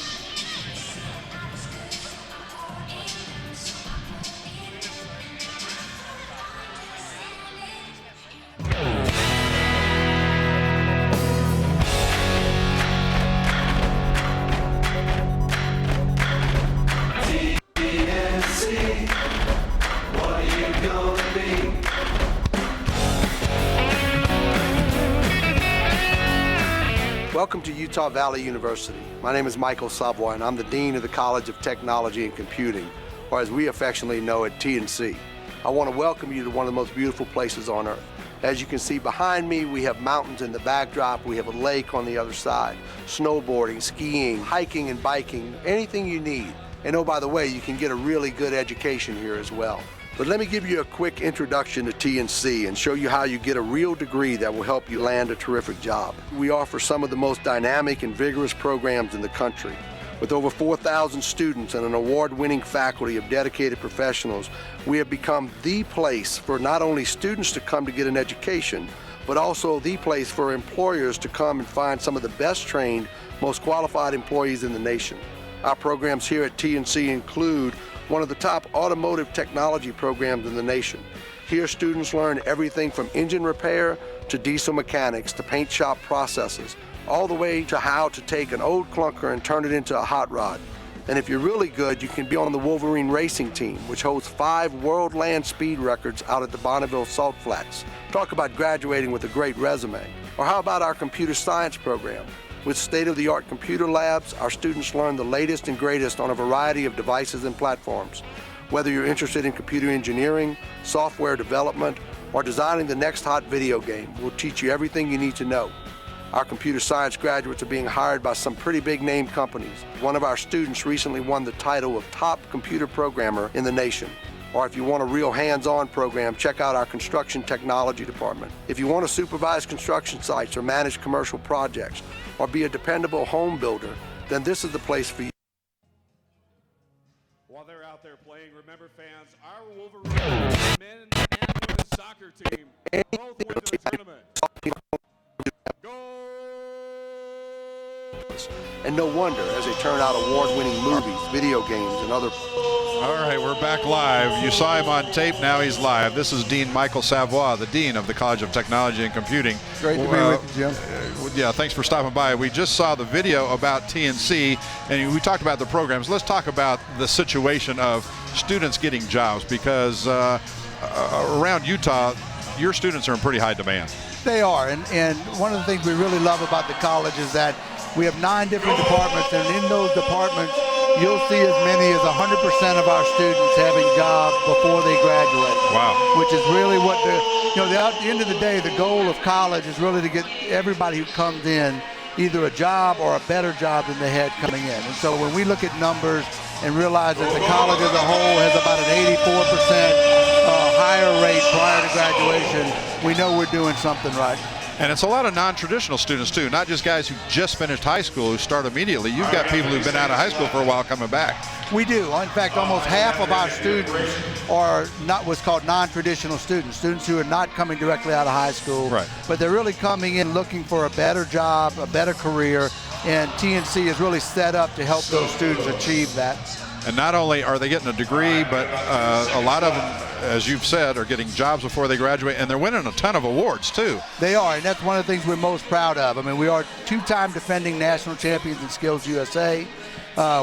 Welcome to Utah Valley University. My name is Michael Savoy, and I'm the Dean of the College of Technology and Computing, or as we affectionately know it, TNC. I want to welcome you to one of the most beautiful places on earth. As you can see behind me, we have mountains in the backdrop, we have a lake on the other side, snowboarding, skiing, hiking and biking, anything you need. And oh, by the way, you can get a really good education here as well. But let me give you a quick introduction to TNC and show you how you get a real degree that will help you land a terrific job. We offer some of the most dynamic and vigorous programs in the country. With over 4,000 students and an award-winning faculty of dedicated professionals, we have become the place for not only students to come to get an education, but also the place for employers to come and find some of the best trained, most qualified employees in the nation. Our programs here at TNC include one of the top automotive technology programs in the nation. Here students learn everything from engine repair to diesel mechanics to paint shop processes, all the way to how to take an old clunker and turn it into a hot rod. And if you're really good, you can be on the Wolverine racing team, which holds 5 world land speed records out at the Bonneville Salt Flats. Talk about graduating with a great resume. Or how about our computer science program? With state-of-the-art computer labs, our students learn the latest and greatest on a variety of devices and platforms. Whether you're interested in computer engineering, software development, or designing the next hot video game, we'll teach you everything you need to know. Our computer science graduates are being hired by some pretty big name companies. One of our students recently won the title of top computer programmer in the nation. Or if you want a real hands-on program, check out our construction technology department. If you want to supervise construction sites or manage commercial projects, or be a dependable home builder, then this is the place for you. While they're out there playing, remember fans, our Wolverines men and women's soccer team both went to the tournament. Go And no wonder, as they turn out award-winning movies, video games, and other. All right, we're back live. You saw him on tape, now he's live. This is Dean Michael Savoy, the Dean of the College of Technology and Computing. Great to be with you, Jim. Yeah, thanks for stopping by. We just saw the video about TNC, and we talked about the programs. Let's talk about the situation of students getting jobs, because around Utah, your students are in pretty high demand. They are, and one of the things we really love about the college is that we have 9 different departments, and in those departments, you'll see as many as 100% of our students having jobs before they graduate. Wow. Which is really what at the end of the day, the goal of college is really to get everybody who comes in either a job or a better job than they had coming in. And so when we look at numbers and realize that the college as a whole has about an 84% higher rate prior to graduation, we know we're doing something right. And it's a lot of non-traditional students too, not just guys who just finished high school who start immediately. You've got people who've been out of high school for a while coming back. We do. In fact, almost half of our students are not what's called non-traditional students who are not coming directly out of high school, right, but they're really coming in looking for a better job, a better career, and TNC is really set up to help those students achieve that. And not only are they getting a degree, but a lot of them, as you've said, are getting jobs before they graduate, and they're winning a ton of awards too. They are, and that's one of the things we're most proud of. I mean, we are 2-time defending national champions in Skills USA.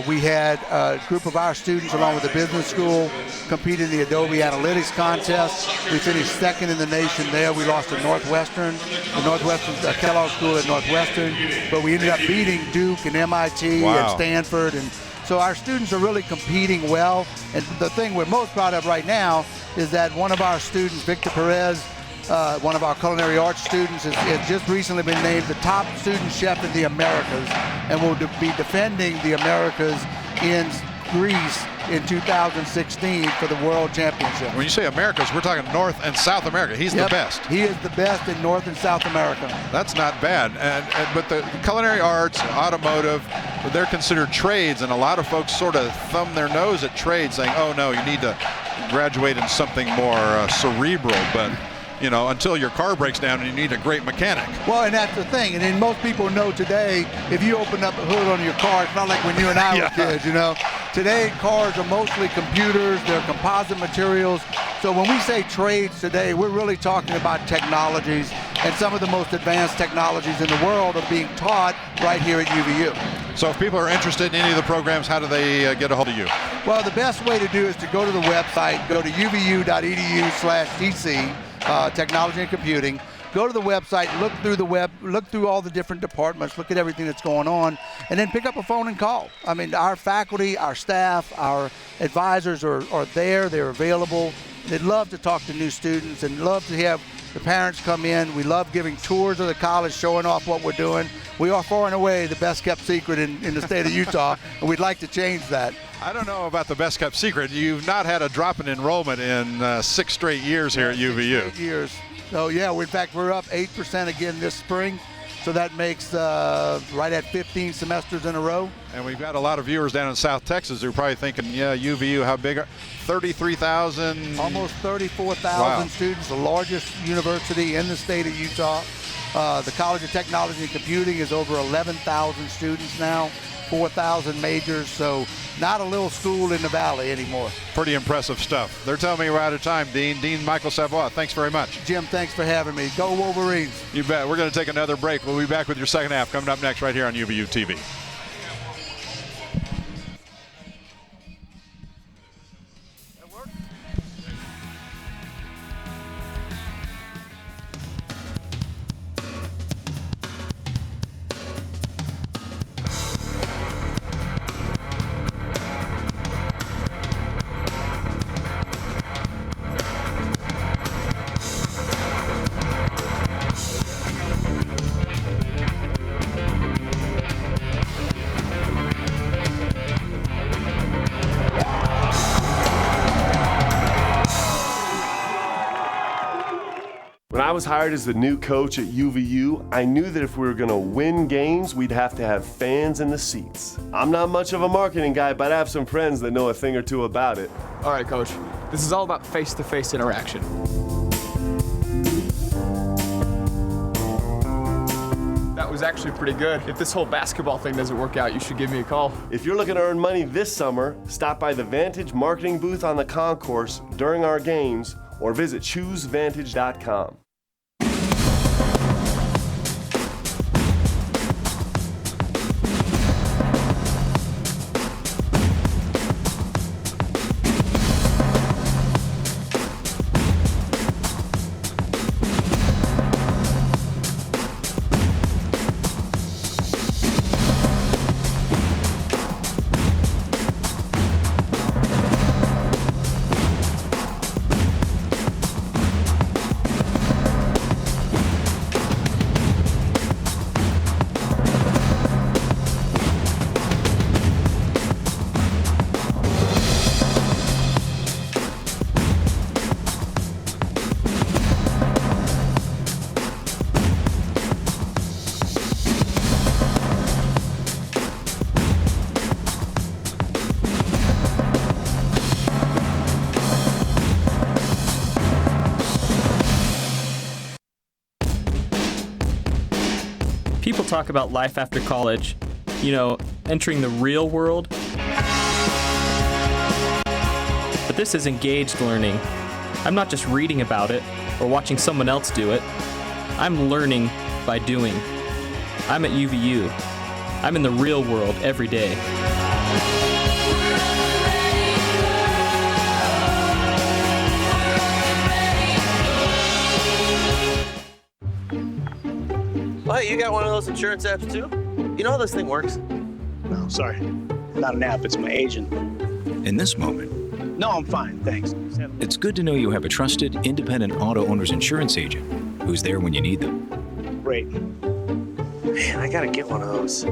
We had a group of our students, along with the business school, compete in the Adobe Analytics contest. We finished 2nd in the nation there. We lost to Northwestern, the Kellogg School at Northwestern, but we ended up beating Duke and MIT and Stanford. And so our students are really competing well. And the thing we're most proud of right now is that one of our students, Victor Perez, one of our culinary arts students, has just recently been named the top student chef in the Americas and will be defending the Americas in Greece in 2016 for the World Championship. When you say Americas, we're talking North and South America. He's the best. He is the best in North and South America. That's not bad. But the culinary arts, automotive, they're considered trades, and a lot of folks sort of thumb their nose at trades, saying, oh no, you need to graduate in something more cerebral. But you know, until your car breaks down and you need a great mechanic. Well, and that's the thing. And then most people know today, if you open up a hood on your car, it's not like when you and I were kids, you know. Today, cars are mostly computers, they're composite materials. So when we say trades today, we're really talking about technologies, and some of the most advanced technologies in the world are being taught right here at UVU. So if people are interested in any of the programs, how do they get a hold of you? Well, the best way to do is to go to the website, go to uvu.edu/TC, Technology and Computing. Go to the website, look through all the different departments, look at everything that's going on, and then pick up a phone and call. I mean, our faculty, our staff, our advisors are there, they're available. They'd love to talk to new students and love to have the parents come in. We love giving tours of the college, showing off what we're doing. We are far and away the best kept secret in the state of Utah, and we'd like to change that. I don't know about the best kept secret. You've not had a drop in enrollment in 6 straight years here at UVU. 6 years. So yeah, in fact, we're up 8% again this spring. So that makes right at 15 semesters in a row. And we've got a lot of viewers down in South Texas who are probably thinking, yeah, UVU, how big are 33,000? Almost 34,000 students, the largest university in the state of Utah. The College of Technology and Computing is over 11,000 students now, 4,000 majors, so not a little school in the valley anymore. Pretty impressive stuff. They're telling me we're out of time, Dean. Dean Michael Savoy, thanks very much. Jim, thanks for having me. Go Wolverines. You bet. We're going to take another break. We'll be back with your second half coming up next right here on UVU TV. When I was hired as the new coach at UVU, I knew that if we were going to win games, we'd have to have fans in the seats. I'm not much of a marketing guy, but I have some friends that know a thing or two about it. All right, Coach. This is all about face-to-face interaction. That was actually pretty good. If this whole basketball thing doesn't work out, you should give me a call. If you're looking to earn money this summer, stop by the Vantage marketing booth on the concourse during our games or visit choosevantage.com. People talk about life after college, you know, entering the real world. But this is engaged learning. I'm not just reading about it or watching someone else do it. I'm learning by doing. I'm at UVU. I'm in the real world every day. Oh, hey, you got one of those insurance apps too? You know how this thing works? No, sorry. Not an app, it's my agent. In this moment, No, I'm fine, thanks. it's good to know you have a trusted, independent auto owner's insurance agent who's there when you need them. Great. Man, I gotta get one of those.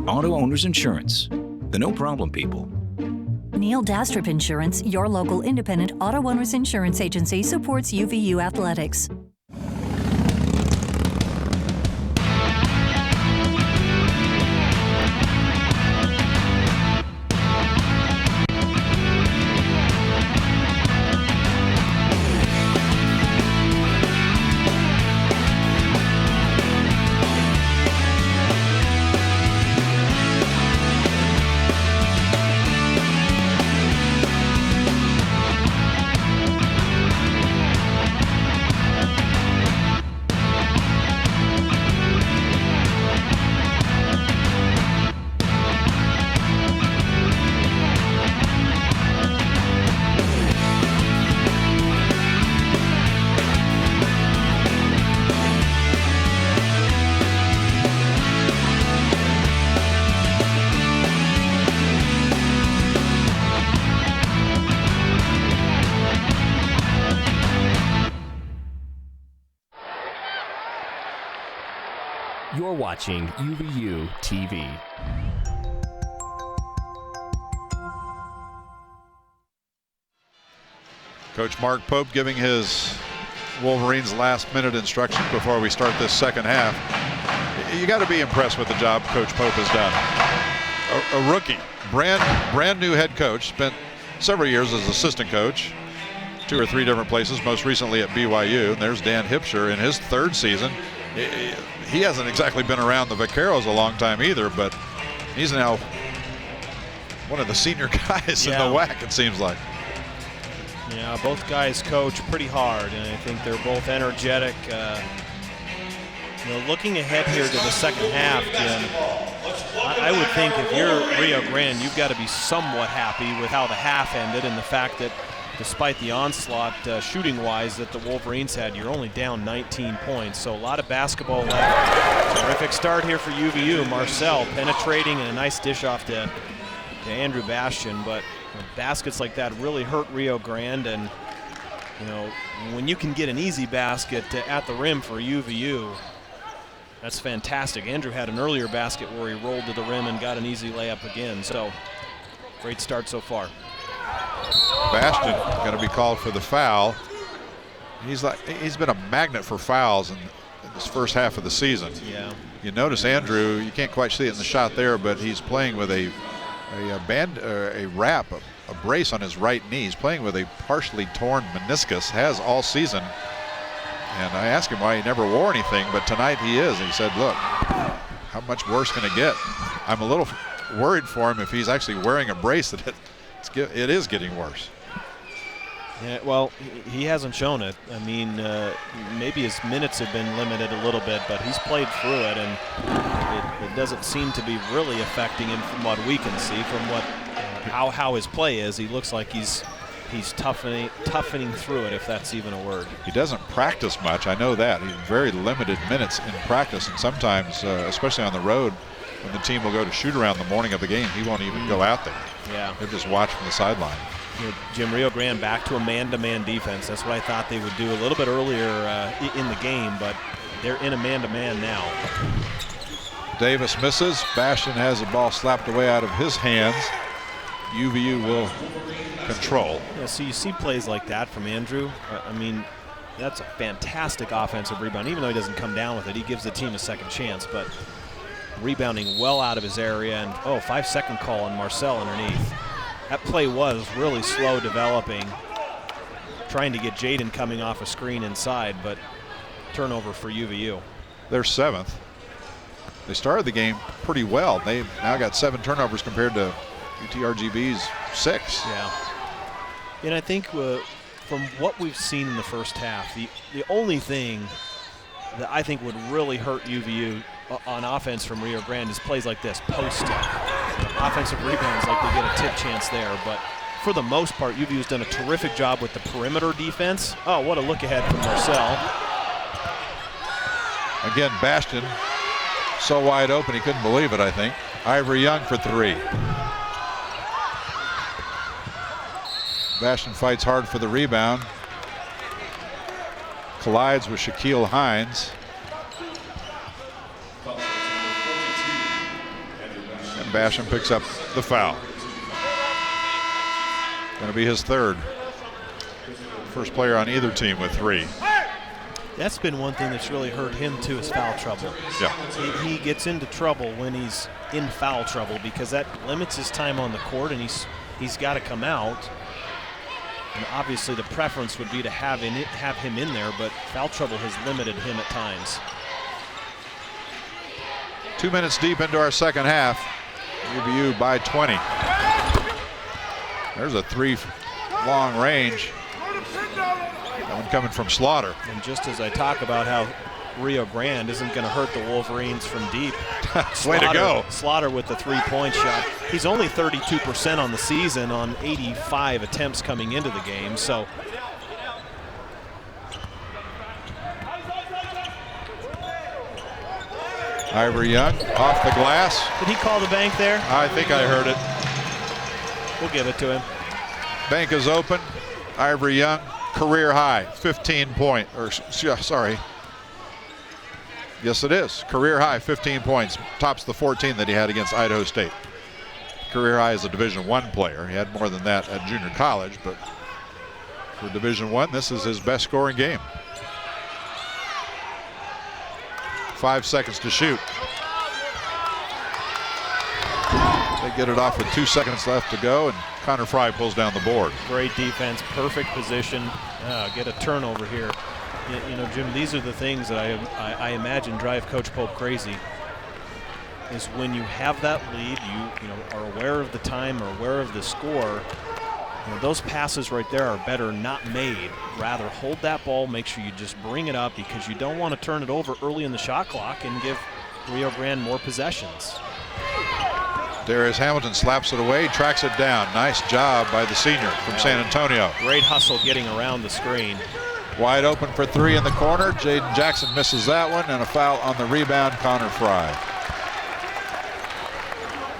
Auto Owners Insurance, the no problem people. Neil Dastrup Insurance, your local independent auto owners insurance agency, supports UVU athletics. You're watching UVU TV. Coach Mark Pope giving his Wolverines last-minute instructions before we start this second half. You got to be impressed with the job Coach Pope has done. A rookie, brand new head coach, spent several years as assistant coach, 2 or 3 different places, most recently at BYU. And there's Dan Hipsher in his 3rd season. He hasn't exactly been around the Vaqueros a long time either, but he's now one of the senior guys in the WAC, it seems like. Yeah, both guys coach pretty hard, and I think they're both energetic. Looking ahead here to the second half, Jim, I would think if you're Rio Grande, you've got to be somewhat happy with how the half ended and the fact that despite the onslaught shooting-wise that the Wolverines had, you're only down 19 points. So a lot of basketball left. Terrific start here for UVU. Marcel penetrating and a nice dish off to Andrew Bastian. But baskets like that really hurt Rio Grande. And, when you can get an easy basket at the rim for UVU, that's fantastic. Andrew had an earlier basket where he rolled to the rim and got an easy layup again. So great start so far. Bastian going to be called for the foul. He's been a magnet for fouls in this first half of the season. Yeah. You notice Andrew, you can't quite see it in the shot there, but he's playing with a brace on his right knee. He's playing with a partially torn meniscus, has all season. And I asked him why he never wore anything, but tonight he is. He said, look, how much worse can it get? I'm a little worried for him if he's actually wearing a brace that it is getting worse. Yeah, well, he hasn't shown it. I mean, maybe his minutes have been limited a little bit, but he's played through it, and it doesn't seem to be really affecting him from what we can see, from what how his play is. He looks like he's toughening through it, if that's even a word. He doesn't practice much. I know that. He's very limited minutes in practice, and sometimes, especially on the road, when the team will go to shoot around the morning of the game, he won't even go out there. Yeah. He'll just watch from the sideline. Jim, Rio Grande back to a man-to-man defense. That's what I thought they would do a little bit earlier in the game, but they're in a man-to-man now. Davis misses. Bastian has the ball slapped away out of his hands. UVU will control. Yeah, so you see plays like that from Andrew. I mean, that's a fantastic offensive rebound. Even though he doesn't come down with it, he gives the team a second chance, but rebounding well out of his area. And 5-second call on Marcel underneath. That play was really slow developing, trying to get Jaden coming off a screen inside, but turnover for UVU. They're 7th. They started the game pretty well. They've now got 7 turnovers compared to UTRGB's 6. Yeah. And I think from what we've seen in the first half, the only thing that I think would really hurt UVU on offense from Rio Grande is plays like this, post-up. Offensive rebounds, like they get a tip chance there. But for the most part, UVU's done a terrific job with the perimeter defense. Oh, what a look ahead from Marcel. Again, Bastian so wide open he couldn't believe it, I think. Ivory Young for 3. Bastian fights hard for the rebound. Collides with Shaquille Hines. And Bastian picks up the foul. Going to be his 3rd. First player on either team with 3. That's been one thing that's really hurt him too, is foul trouble. Yeah. He gets into trouble when he's in foul trouble because that limits his time on the court, and he's got to come out. And obviously the preference would be to have him in there, but foul trouble has limited him at times. 2 minutes deep into our second half. UVU by 20. There's a 3 long range. That one coming from Slaughter. And just as I talk about how Rio Grande isn't going to hurt the Wolverines from deep. Way to go. Slaughter with the 3-point shot. He's only 32% on the season on 85 attempts coming into the game. So Ivory Young off the glass. Did he call the bank there? I think I heard it. We'll give it to him. Bank is open. Ivory Young, career high, 15 point, or sorry. Yes, it is. Career high, 15 points. Tops the 14 that he had against Idaho State. Career high as a Division I player. He had more than that at junior college, but for Division I, this is his best scoring game. 5 seconds to shoot. They get it off with 2 seconds left to go, and Connor Fry pulls down the board. Great defense, perfect position. Get a turnover here. You know, Jim, these are the things that I imagine drive Coach Pope crazy. Is when you have that lead, you know are aware of the time or aware of the score. You know, those passes right there are better not made. Rather hold that ball, make sure you just bring it up, because you don't want to turn it over early in the shot clock and give Rio Grande more possessions. Darius Hamilton slaps it away, tracks it down. Nice job by the senior from San Antonio. Great hustle getting around the screen. Wide open for 3 in the corner. Jaden Jackson misses that one, and a foul on the rebound, Connor Fry.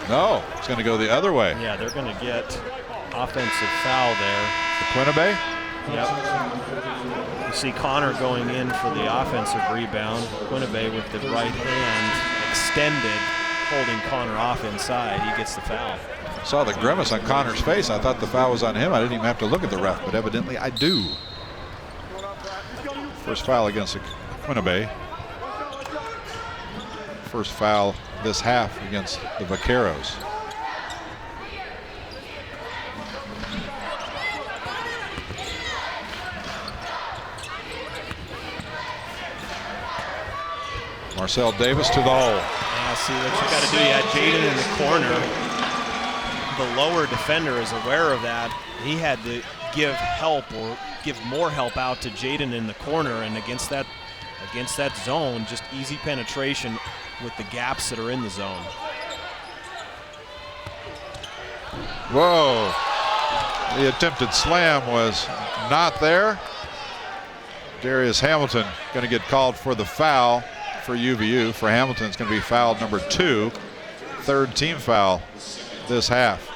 No, it's going to go the other way. Yeah, they're going to get offensive foul there. Quinnipiac? Yep. You see Connor going in for the offensive rebound. Quinnipiac with the right hand extended, holding Connor off inside. He gets the foul. Saw the grimace on Connor's face. I thought the foul was on him. I didn't even have to look at the ref, but evidently I do. First foul against Quinnipiac. First foul this half against the Vaqueros. Marcel Davis to the hole. Yeah, see what you got to do. You had Jaden in the corner. The lower defender is aware of that. He had to give help or give more help out to Jaden in the corner, and against that zone, just easy penetration with the gaps that are in the zone. Whoa. The attempted slam was not there. Darius Hamilton going to get called for the foul for UVU. For Hamilton, it's going to be foul number 2, third team foul this half.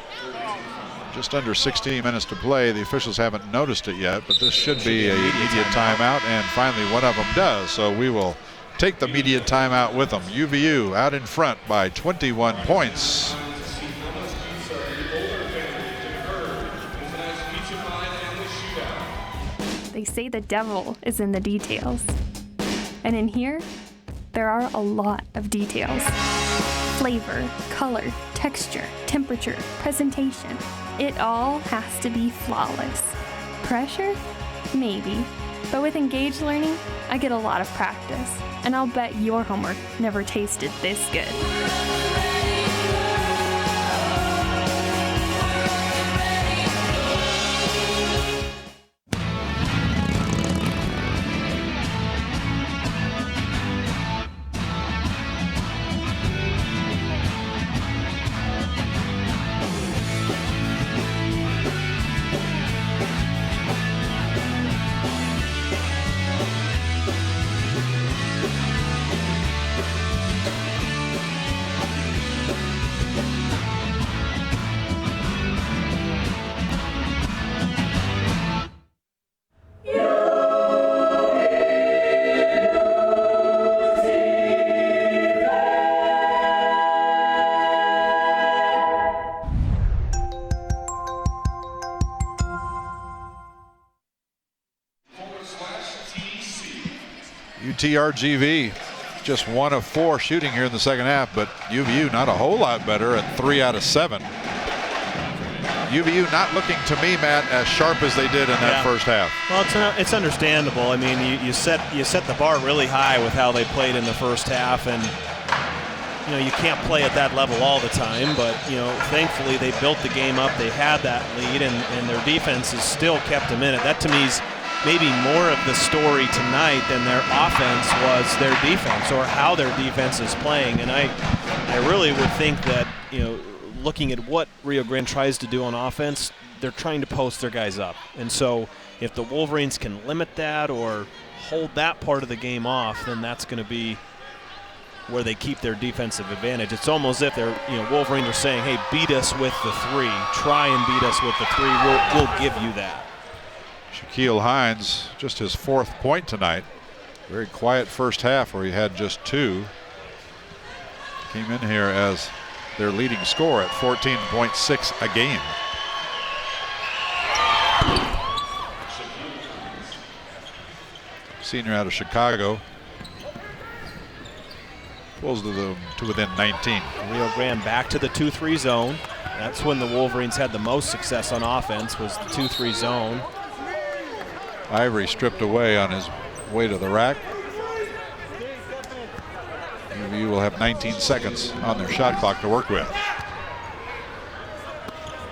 Just under 16 minutes to play. The officials haven't noticed it yet, but this should be a immediate timeout, and finally one of them does. So we will take the immediate timeout with them. UVU out in front by 21 points. They say the devil is in the details. And in here, there are a lot of details. Flavor, color, texture, temperature, presentation. It all has to be flawless. Pressure? Maybe. But with engaged learning, I get a lot of practice. And I'll bet your homework never tasted this good. UTRGV just 1 of 4 shooting here in the second half, but UVU not a whole lot better at 3 out of 7. UVU not looking to me, Matt, as sharp as they did in that first half. Well, it's understandable. I mean, you set the bar really high with how they played in the first half, and you can't play at that level all the time. But thankfully they built the game up. They had that lead, and their defense has still kept them in it. That to me is maybe more of the story tonight than their offense was their defense or how their defense is playing. And I really would think that, looking at what Rio Grande tries to do on offense, they're trying to post their guys up. And so if the Wolverines can limit that or hold that part of the game off, then that's going to be where they keep their defensive advantage. It's almost as if they're, Wolverines are saying, hey, beat us with the 3. Try and beat us with the 3. We'll give you that. Shaquille Hines, just his 4th point tonight. Very quiet first half where he had just 2. Came in here as their leading scorer at 14.6 a game. Senior out of Chicago. Pulls to within 19. Rio Grande back to the 2-3 zone. That's when the Wolverines had the most success on offense, was the 2-3 zone. Ivory stripped away on his way to the rack. UVU will have 19 seconds on their shot clock to work with.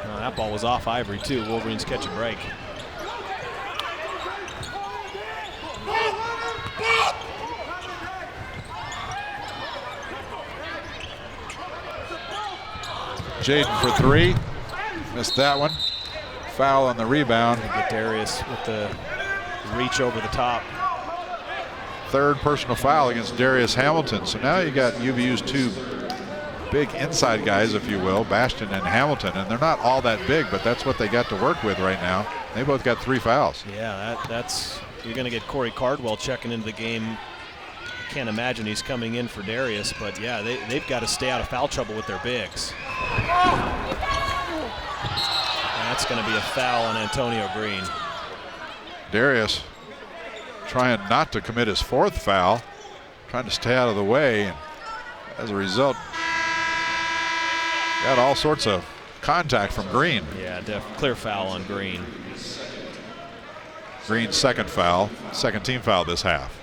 That ball was off Ivory too. Wolverines catch a break. Jaden for 3. Missed that one. Foul on the rebound. Get Darius with the reach over the top. 3rd personal foul against Darius Hamilton. So now you got UVU's 2 big inside guys, if you will, Bastion and Hamilton, and they're not all that big, but that's what they got to work with right now. They both got 3 fouls. Yeah, that's you're going to get Corey Cardwell checking into the game. I can't imagine he's coming in for Darius, but yeah, they've got to stay out of foul trouble with their bigs. That's going to be a foul on Antonio Green. Darius trying not to commit his 4th foul, trying to stay out of the way, and as a result, got all sorts of contact from Green. Yeah, clear foul on Green. Green's 2nd foul, 2nd team foul this half.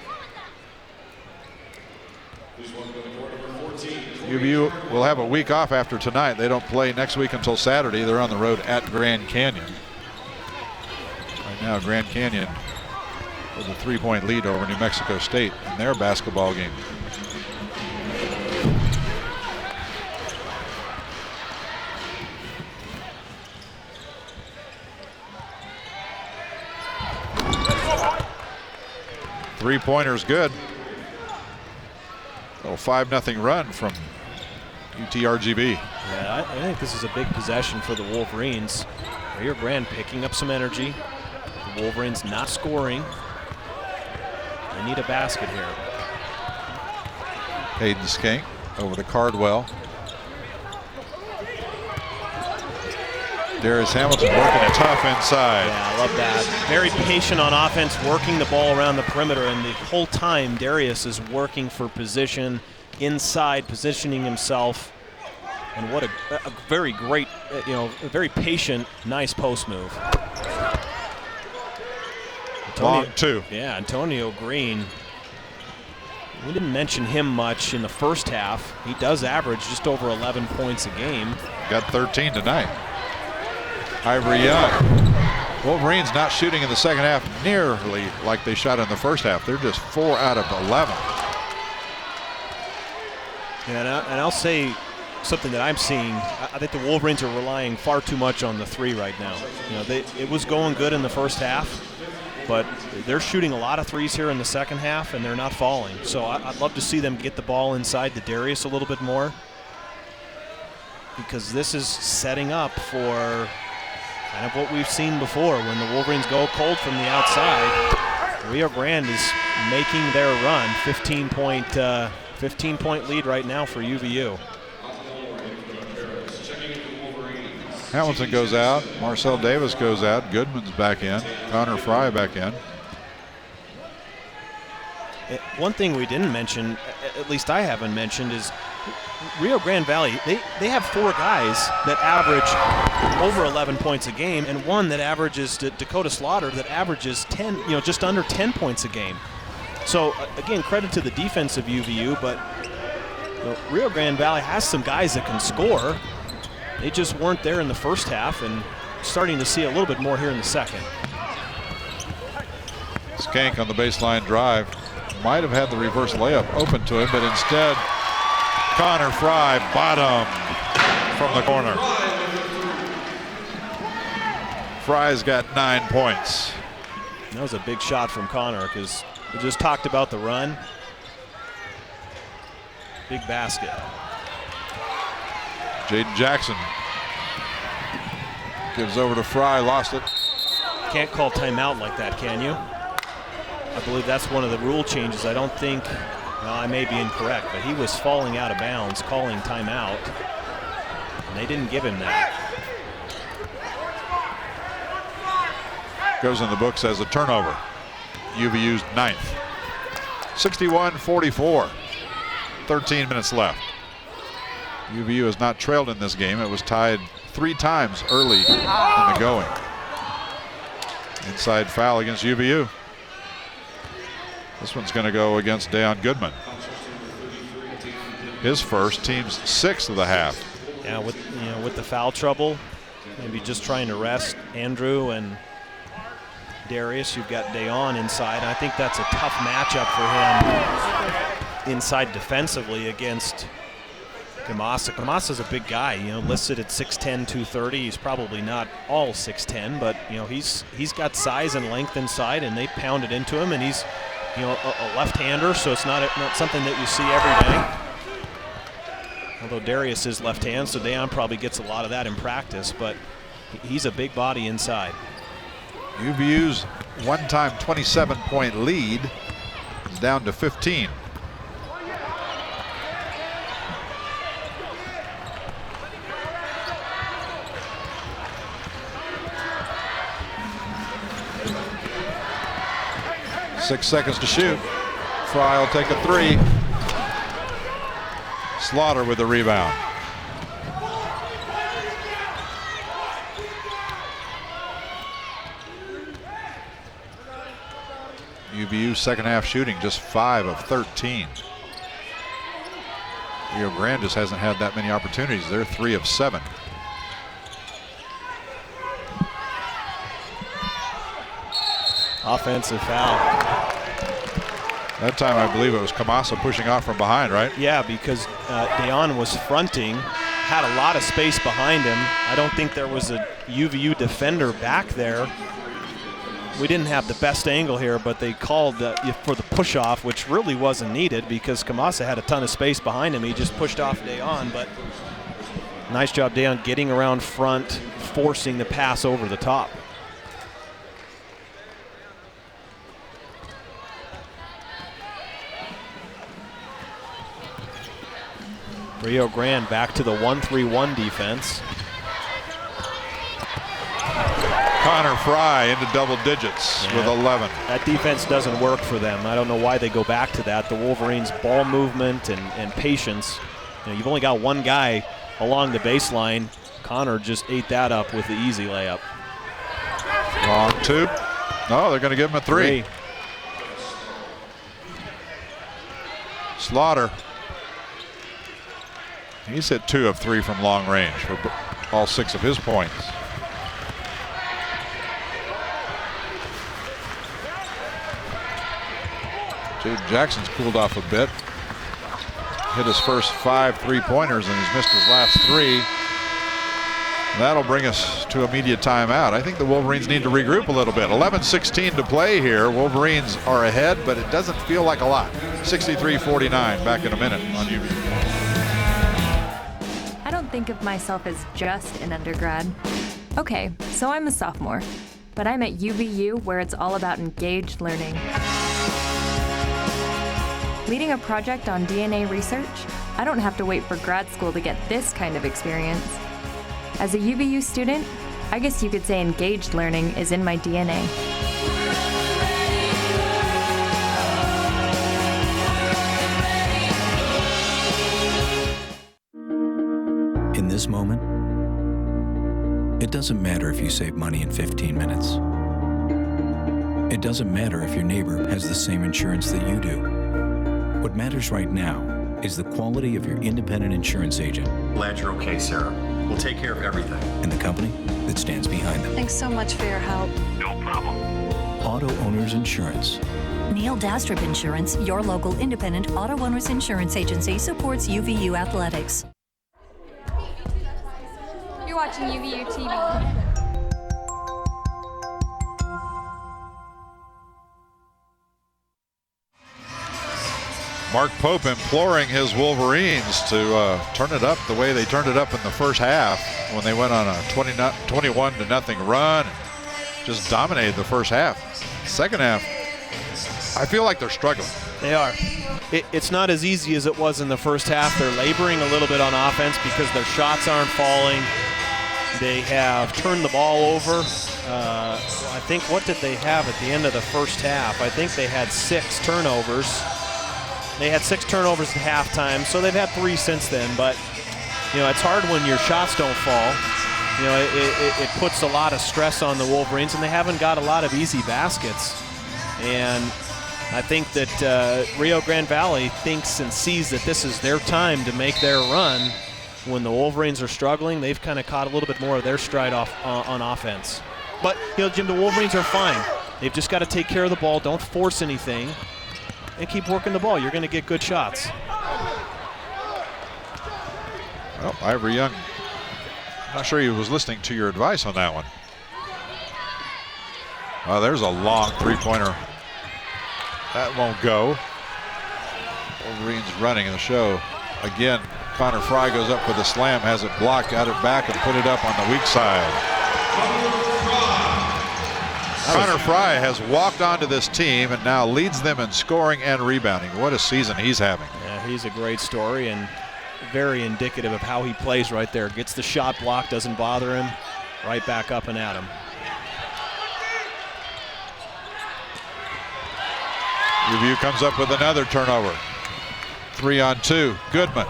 UVU will have a week off after tonight. They don't play next week until Saturday. They're on the road at Grand Canyon. Right now, Grand Canyon with a 3-point lead over New Mexico State in their basketball game. Three-pointer's good. A 5-0 run from UTRGV. Yeah, I think this is a big possession for the Wolverines. Rio Grande picking up some energy. The Wolverines not scoring. They need a basket here. Hayden Skank over to Cardwell. Darius Hamilton working it tough inside. Yeah, I love that. Very patient on offense, working the ball around the perimeter, and the whole time Darius is working for position inside, positioning himself. And what a very great, a very patient, nice post move. Long two. Yeah, Antonio Green. We didn't mention him much in the first half. He does average just over 11 points a game. Got 13 tonight. Ivory Young. Wolverines not shooting in the second half nearly like they shot in the first half. They're just 4 out of 11. Yeah, and I'll say something that I'm seeing. I think the Wolverines are relying far too much on the three right now. It was going good in the first half, but they're shooting a lot of threes here in the second half, and they're not falling. So I'd love to see them get the ball inside to Darius a little bit more, because this is setting up for kind of what we've seen before. When the Wolverines go cold from the outside, Rio Grande is making their run. 15-point lead right now for UVU. Hamilton goes out. Marcel Davis goes out. Goodman's back in. Connor Fry back in. One thing we didn't mention, at least I haven't mentioned, is Rio Grande Valley. They have 4 guys that average over 11 points a game, and one that averages, Dakota Slaughter, that averages 10, just under 10 points a game. So again, credit to the defense of UVU, but Rio Grande Valley has some guys that can score. They just weren't there in the first half, and starting to see a little bit more here in the second. Skank on the baseline drive. Might have had the reverse layup open to him, but instead Connor Fry bottom from the corner. Fry's got 9 points. That was a big shot from Connor, because we just talked about the run. Big basket. Jaden Jackson gives over to Fry, lost it. Can't call timeout like that, can you? I believe that's one of the rule changes. I don't think, well, I may be incorrect, but he was falling out of bounds, calling timeout, and they didn't give him that. Goes in the books as a turnover. UVU's 9th. 61-44. 13 minutes left. UVU has not trailed in this game. It was tied 3 times early in the going. Inside foul against UVU. This one's going to go against Deion Goodman. His first, team's 6th of the half. Yeah, with the foul trouble, maybe just trying to rest Andrew and Darius. You've got Deion inside. I think that's a tough matchup for him inside defensively against Kamasa. Kamasa's a big guy, listed at 6'10", 230. He's probably not all 6'10", but he's got size and length inside, and they pound it into him, and he's a left-hander, so it's not something that you see every day. Although Darius is left-hand, so Deion probably gets a lot of that in practice, but he's a big body inside. UVU's one-time 27-point lead is down to 15. Six seconds to shoot. Fry will take a 3. Slaughter with the rebound. UVU second half shooting just 5 of 13. Rio Grande just hasn't had that many opportunities. They're 3 of 7. Offensive foul. That time I believe it was Kamasa pushing off from behind, right? Yeah, because Deon was fronting, had a lot of space behind him. I don't think there was a UVU defender back there. We didn't have the best angle here, but they called for the push-off, which really wasn't needed because Kamasa had a ton of space behind him. He just pushed off Deon, but nice job, Deon, getting around front, forcing the pass over the top. Rio Grande back to the 1-3-1 defense. Connor Fry into double digits with 11. That defense doesn't work for them. I don't know why they go back to that. The Wolverines' ball movement and patience. You know, you've only got one guy along the baseline. Connor just ate that up with the easy layup. Long two. No, they're going to give him a three. Slaughter. He's hit 2 of 3 from long range for all 6 of his points. Jaden Jackson's cooled off a bit. Hit his first 5 3-pointers and he's missed his last 3. That'll bring us to immediate timeout. I think the Wolverines need to regroup a little bit. 11:16 to play here. Wolverines are ahead, but it doesn't feel like a lot. 63-49, back in a minute on UVU. I don't think of myself as just an undergrad. Okay, so I'm a sophomore, but I'm at UVU where it's all about engaged learning. Leading a project on DNA research, I don't have to wait for grad school to get this kind of experience. As a UVU student, I guess you could say engaged learning is in my DNA. In this moment, it doesn't matter if you save money in 15 minutes. It doesn't matter if your neighbor has the same insurance that you do. What matters right now is the quality of your independent insurance agent. Glad you're okay, Sarah. We'll take care of everything. And the company that stands behind them. Thanks so much for your help. No problem. Auto Owners Insurance. Neil Dastrup Insurance, your local independent auto owners insurance agency, supports UVU athletics. You're watching UVU TV. Mark Pope imploring his Wolverines to turn it up the way they turned it up in the first half when they went on a 21-0 run and just dominated the first half. Second half, I feel like they're struggling. They are. It's not as easy as it was in the first half. They're laboring a little bit on offense because their shots aren't falling. They have turned the ball over. I think, what did they have at the end of the first half? I think they had 6 turnovers. They had 6 turnovers at halftime, so they've had 3 since then. But, you know, it's hard when your shots don't fall. You know, it puts a lot of stress on the Wolverines, and they haven't got a lot of easy baskets. And I think that Rio Grande Valley thinks and sees that this is their time to make their run. When the Wolverines are struggling, they've kind of caught a little bit more of their stride off on offense. But, you know, Jim, the Wolverines are fine. They've just got to take care of the ball, don't force anything, and keep working the ball. You're going to get good shots. Well, Ivory Young, I'm not sure he was listening to your advice on that one. Well, there's a long 3-pointer. That won't go. Wolverines running the show. Again, Connor Fry goes up with a slam, has it blocked, got it back, and put it up on the weak side. Connor Fry has walked onto this team and now leads them in scoring and rebounding. What a season he's having. Yeah, he's a great story and very indicative of how he plays right there. Gets the shot blocked, doesn't bother him, right back up and at him. UVU comes up with another turnover. 3-on-2. Goodman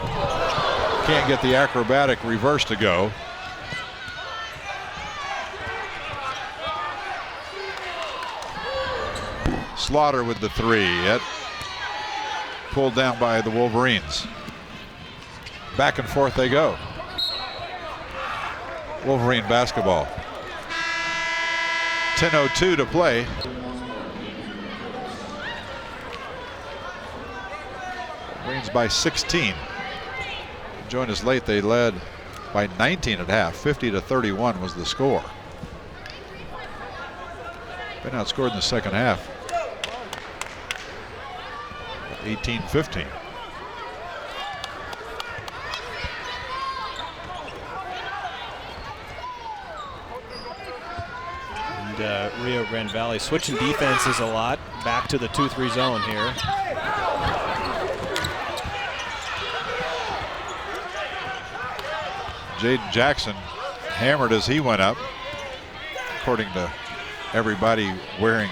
can't get the acrobatic reverse to go. Slaughter with the 3. It pulled down by the Wolverines. Back and forth they go. Wolverine basketball. 10:02 to play. Wolverines by 16. Joined us late. They led by 19 at half. 50-31 was the score. Been outscored in the second half. 18-15. And Rio Grande Valley switching defenses a lot. Back to the 2-3 zone here. Jaden Jackson hammered as he went up, according to everybody wearing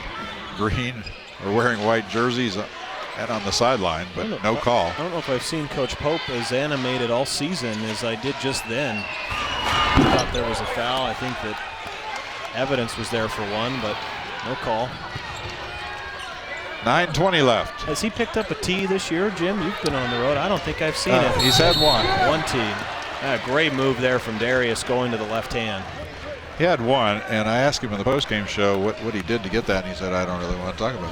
green or wearing white jerseys and on the sideline, but no call. I don't know if I've seen Coach Pope as animated all season as I did just then. I thought there was a foul. I think that evidence was there for one, but no call. 9:20 left. Has he picked up a tee this year, Jim? You've been on the road. I don't think I've seen it. He's had one. One tee. Great move there from Darius going to the left hand. He had one, and I asked him in the postgame show what he did to get that, and he said, I don't really want to talk about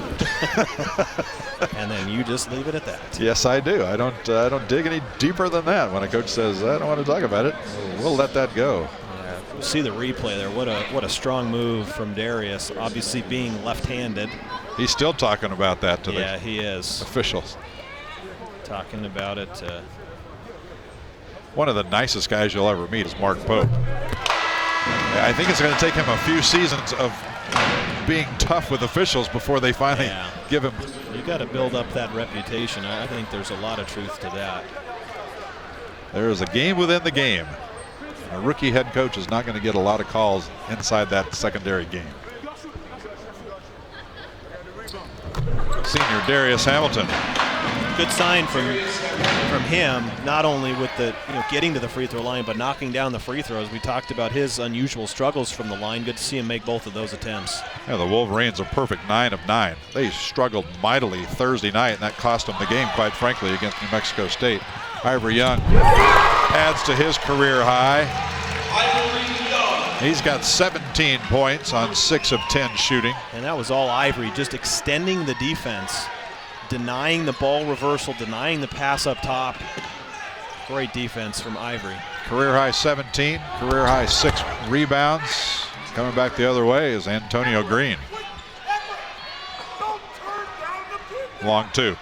it. And then you just leave it at that. Yes, I do. I don't dig any deeper than that. When a coach says, I don't want to talk about it, we'll let that go. Yeah, we'll see the replay there. What a strong move from Darius, obviously being left-handed. He's still talking about that to the he is. Officials. Talking about it. One of the nicest guys you'll ever meet is Mark Pope. I think it's going to take him a few seasons of being tough with officials before they finally give him. You got to build up that reputation. I think there's a lot of truth to that. There is a game within the game. A rookie head coach is not going to get a lot of calls inside that secondary game. Senior Darius Hamilton. Good sign from him, not only with the getting to the free throw line, but knocking down the free throws. We talked about his unusual struggles from the line. Good to see him make both of those attempts. Yeah, the Wolverines a perfect 9 of 9. They struggled mightily Thursday night, and that cost them the game, quite frankly, against New Mexico State. Ivory Young adds to his career high. He's got 17 points on 6 of 10 shooting. And that was all Ivory, just extending the defense, denying the ball reversal, denying the pass up top. Great defense from Ivory. Career high 17, career high 6 rebounds. Coming back the other way is Antonio Green. Long 2.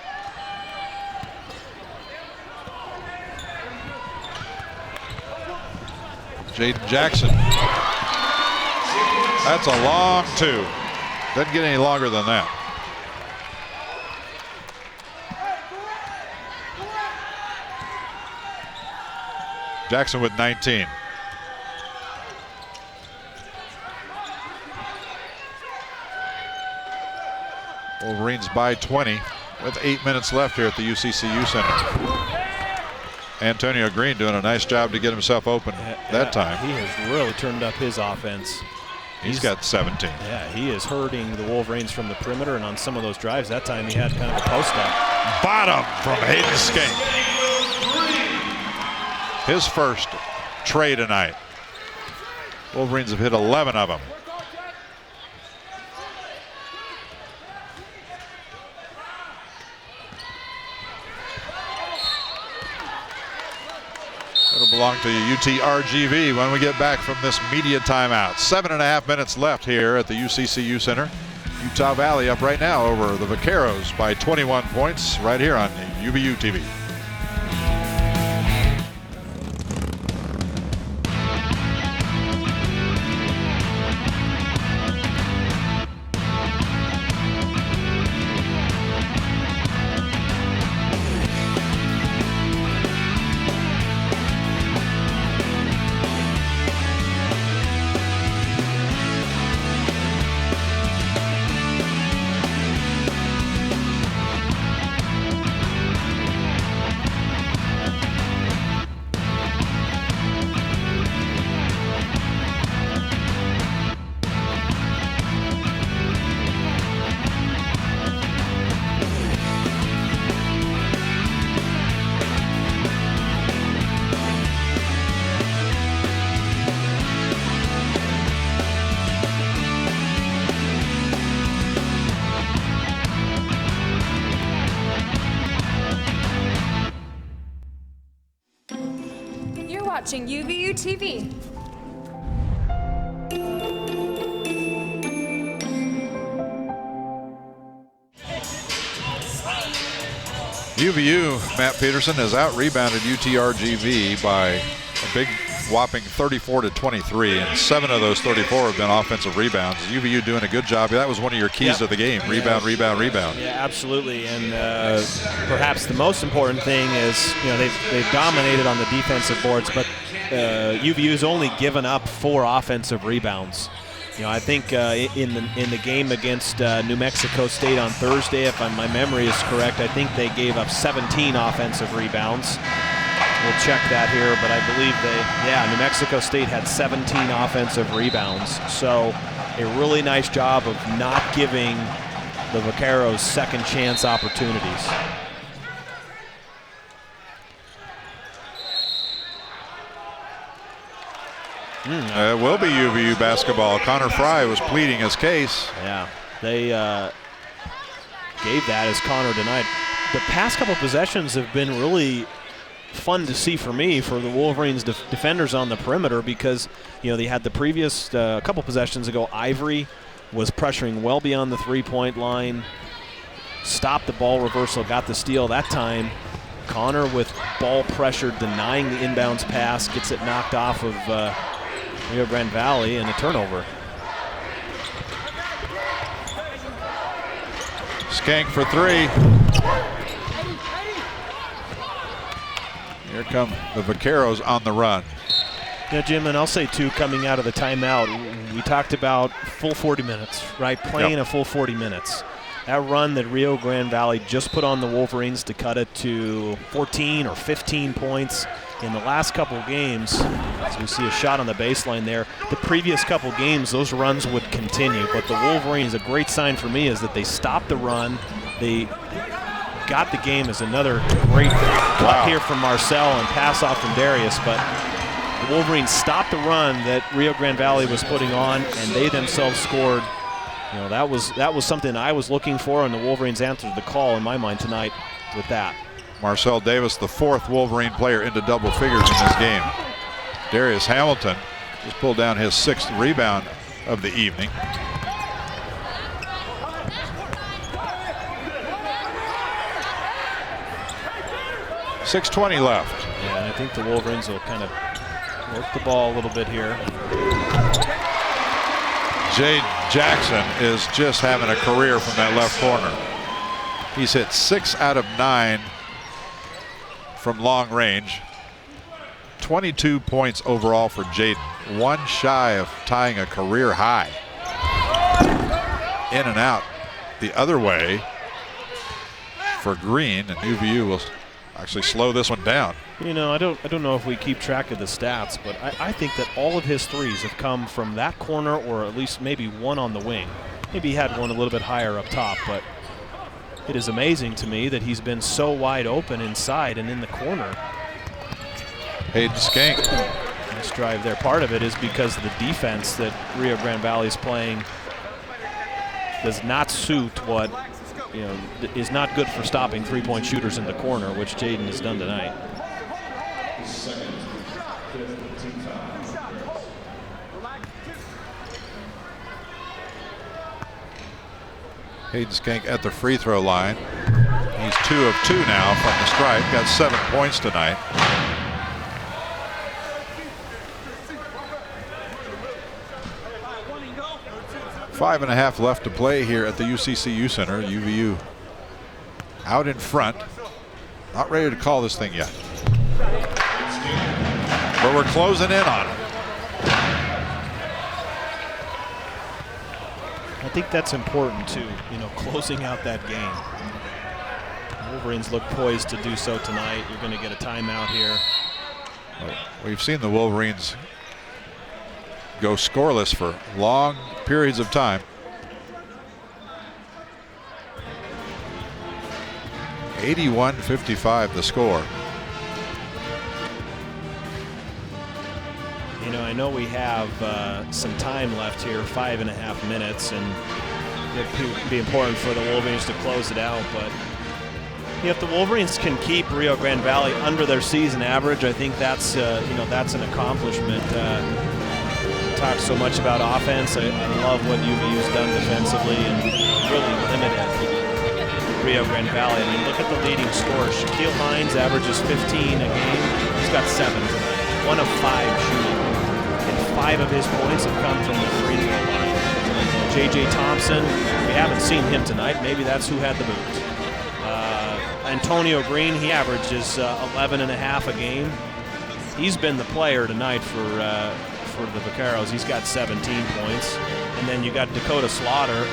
Jaden Jackson. That's a long 2. Doesn't get any longer than that. Jackson with 19. Wolverines by 20 with 8 minutes left here at the UCCU Center. Antonio Green doing a nice job to get himself open that time. He has really turned up his offense. He's got 17. Yeah, he is hurting the Wolverines from the perimeter, and on some of those drives that time he had kind of a post-up. Bottom from Hayden Skate. His first tray tonight. Wolverines have hit 11 of them. It'll belong to UTRGV when we get back from this media timeout. 7.5 minutes left here at the UCCU Center. Utah Valley up right now over the Vaqueros by 21 points right here on UVU TV. You're watching UVU TV. UVU, Matt Peterson, has out-rebounded UTRGV by a big whopping 34-23, and 7 of those 34 have been offensive rebounds. UVU doing a good job. That was one of your keys to the game, rebound, rebound, rebound. Yeah, absolutely, and perhaps the most important thing is, they've dominated on the defensive boards, but UVU's only given up 4 offensive rebounds. I think in the game against New Mexico State on Thursday, if my memory is correct, I think they gave up 17 offensive rebounds. We'll check that here, but I believe New Mexico State had 17 offensive rebounds. So a really nice job of not giving the Vaqueros second chance opportunities. It will be UVU basketball. Connor Fry was pleading his case. Yeah, they gave that as Connor denied. The past couple possessions have been really fun to see for me, for the Wolverines defenders on the perimeter, because they had the previous couple possessions ago, Ivory was pressuring well beyond the three-point line, stopped the ball reversal, got the steal that time. Connor with ball pressure, denying the inbounds pass, gets it knocked off of Rio Grande Valley, and a turnover. Skank for 3. Here come the Vaqueros on the run. Yeah, Jim, and I'll say too, coming out of the timeout, we talked about full 40 minutes, right? Playing a full 40 minutes. That run that Rio Grande Valley just put on the Wolverines to cut it to 14 or 15 points in the last couple of games, as we see a shot on the baseline there. The previous couple of games, those runs would continue, but the Wolverines, a great sign for me is that they stopped the run. They got the game as another great cut here from Marcel and pass off from Darius, but the Wolverines stopped the run that Rio Grande Valley was putting on, and they themselves scored. That was something I was looking for, and the Wolverines answered the call in my mind tonight with that. Marcel Davis, the 4th Wolverine player into double figures in this game. Darius Hamilton just pulled down his 6th rebound of the evening. .620 left. Yeah, and I think the Wolverines will kind of work the ball a little bit here. Jade Jackson is just having a career from that left corner. He's hit 6 out of 9 from long range. 22 points overall for Jaden. 1 shy of tying a career high. In and out the other way for Green, and UVU will actually slow this one down. I don't know if we keep track of the stats, but I think that all of his threes have come from that corner, or at least maybe one on the wing. Maybe he had one a little bit higher up top, but it is amazing to me that he's been so wide open inside and in the corner. Hayden Skank. Nice drive there. Part of it is because the defense that Rio Grande Valley is playing does not suit what is not good for stopping three-point shooters in the corner, which Jaden has done tonight. Hayden Skank at the free throw line. He's 2 of 2 now from the stripe. Got 7 points tonight. Five and a half left to play here at the UCCU Center. UVU out in front. Not ready to call this thing yet, but we're closing in on it. I think that's important too, closing out that game. The Wolverines look poised to do so tonight. You're going to get a timeout here. We've seen the Wolverines go scoreless for long periods of time. (81-55) the score. I know we have some time left here, 5.5 minutes, and it'd be important for the Wolverines to close it out, but If the Wolverines can keep Rio Grande Valley under their season average, I think that's that's an accomplishment. Talk so much about offense. I love what UVU's done defensively and really limited Rio Grande Valley. I mean, look at the leading scorers. Shaquille Hines averages 15 a game. He's got 7 tonight. 1 of 5 shooting. And 5 of his points have come from the free throw line. J.J. Thompson, we haven't seen him tonight. Maybe that's who had the boot. Antonio Green, he averages 11.5 a game. He's been the player tonight for the Vaqueros. He's got 17 points. And then you got Dakota Slaughter,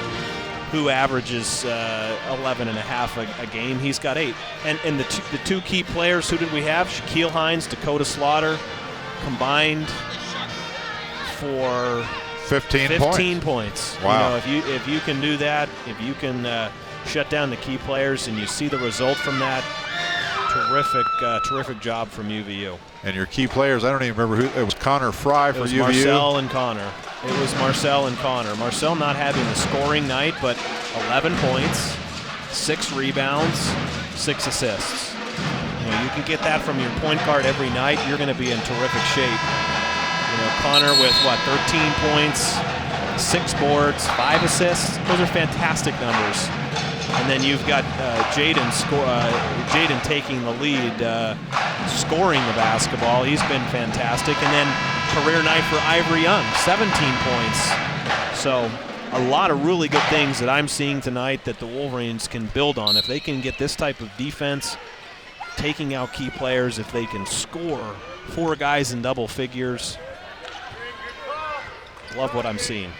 who averages 11.5 a game. He's got 8. And the two key players, who did we have? Shaquille Hines, Dakota Slaughter, combined for 15 points. Wow. If you can do that, if you can shut down the key players, and you see the result from that, terrific job from UVU. And your key players, I don't even remember who. It was Connor Fry for UVU. It was Marcel and Connor. It was Marcel and Connor. Marcel not having the scoring night, but 11 points, 6 rebounds, 6 assists. You can get that from your point guard every night. You're going to be in terrific shape. Connor with 13 points, 6 boards, 5 assists. Those are fantastic numbers. And then you've got Jaden taking the lead, scoring the basketball. He's been fantastic. And then career night for Ivory Young, 17 points. So a lot of really good things that I'm seeing tonight that the Wolverines can build on. If they can get this type of defense, taking out key players, if they can score 4 guys in double figures, love what I'm seeing.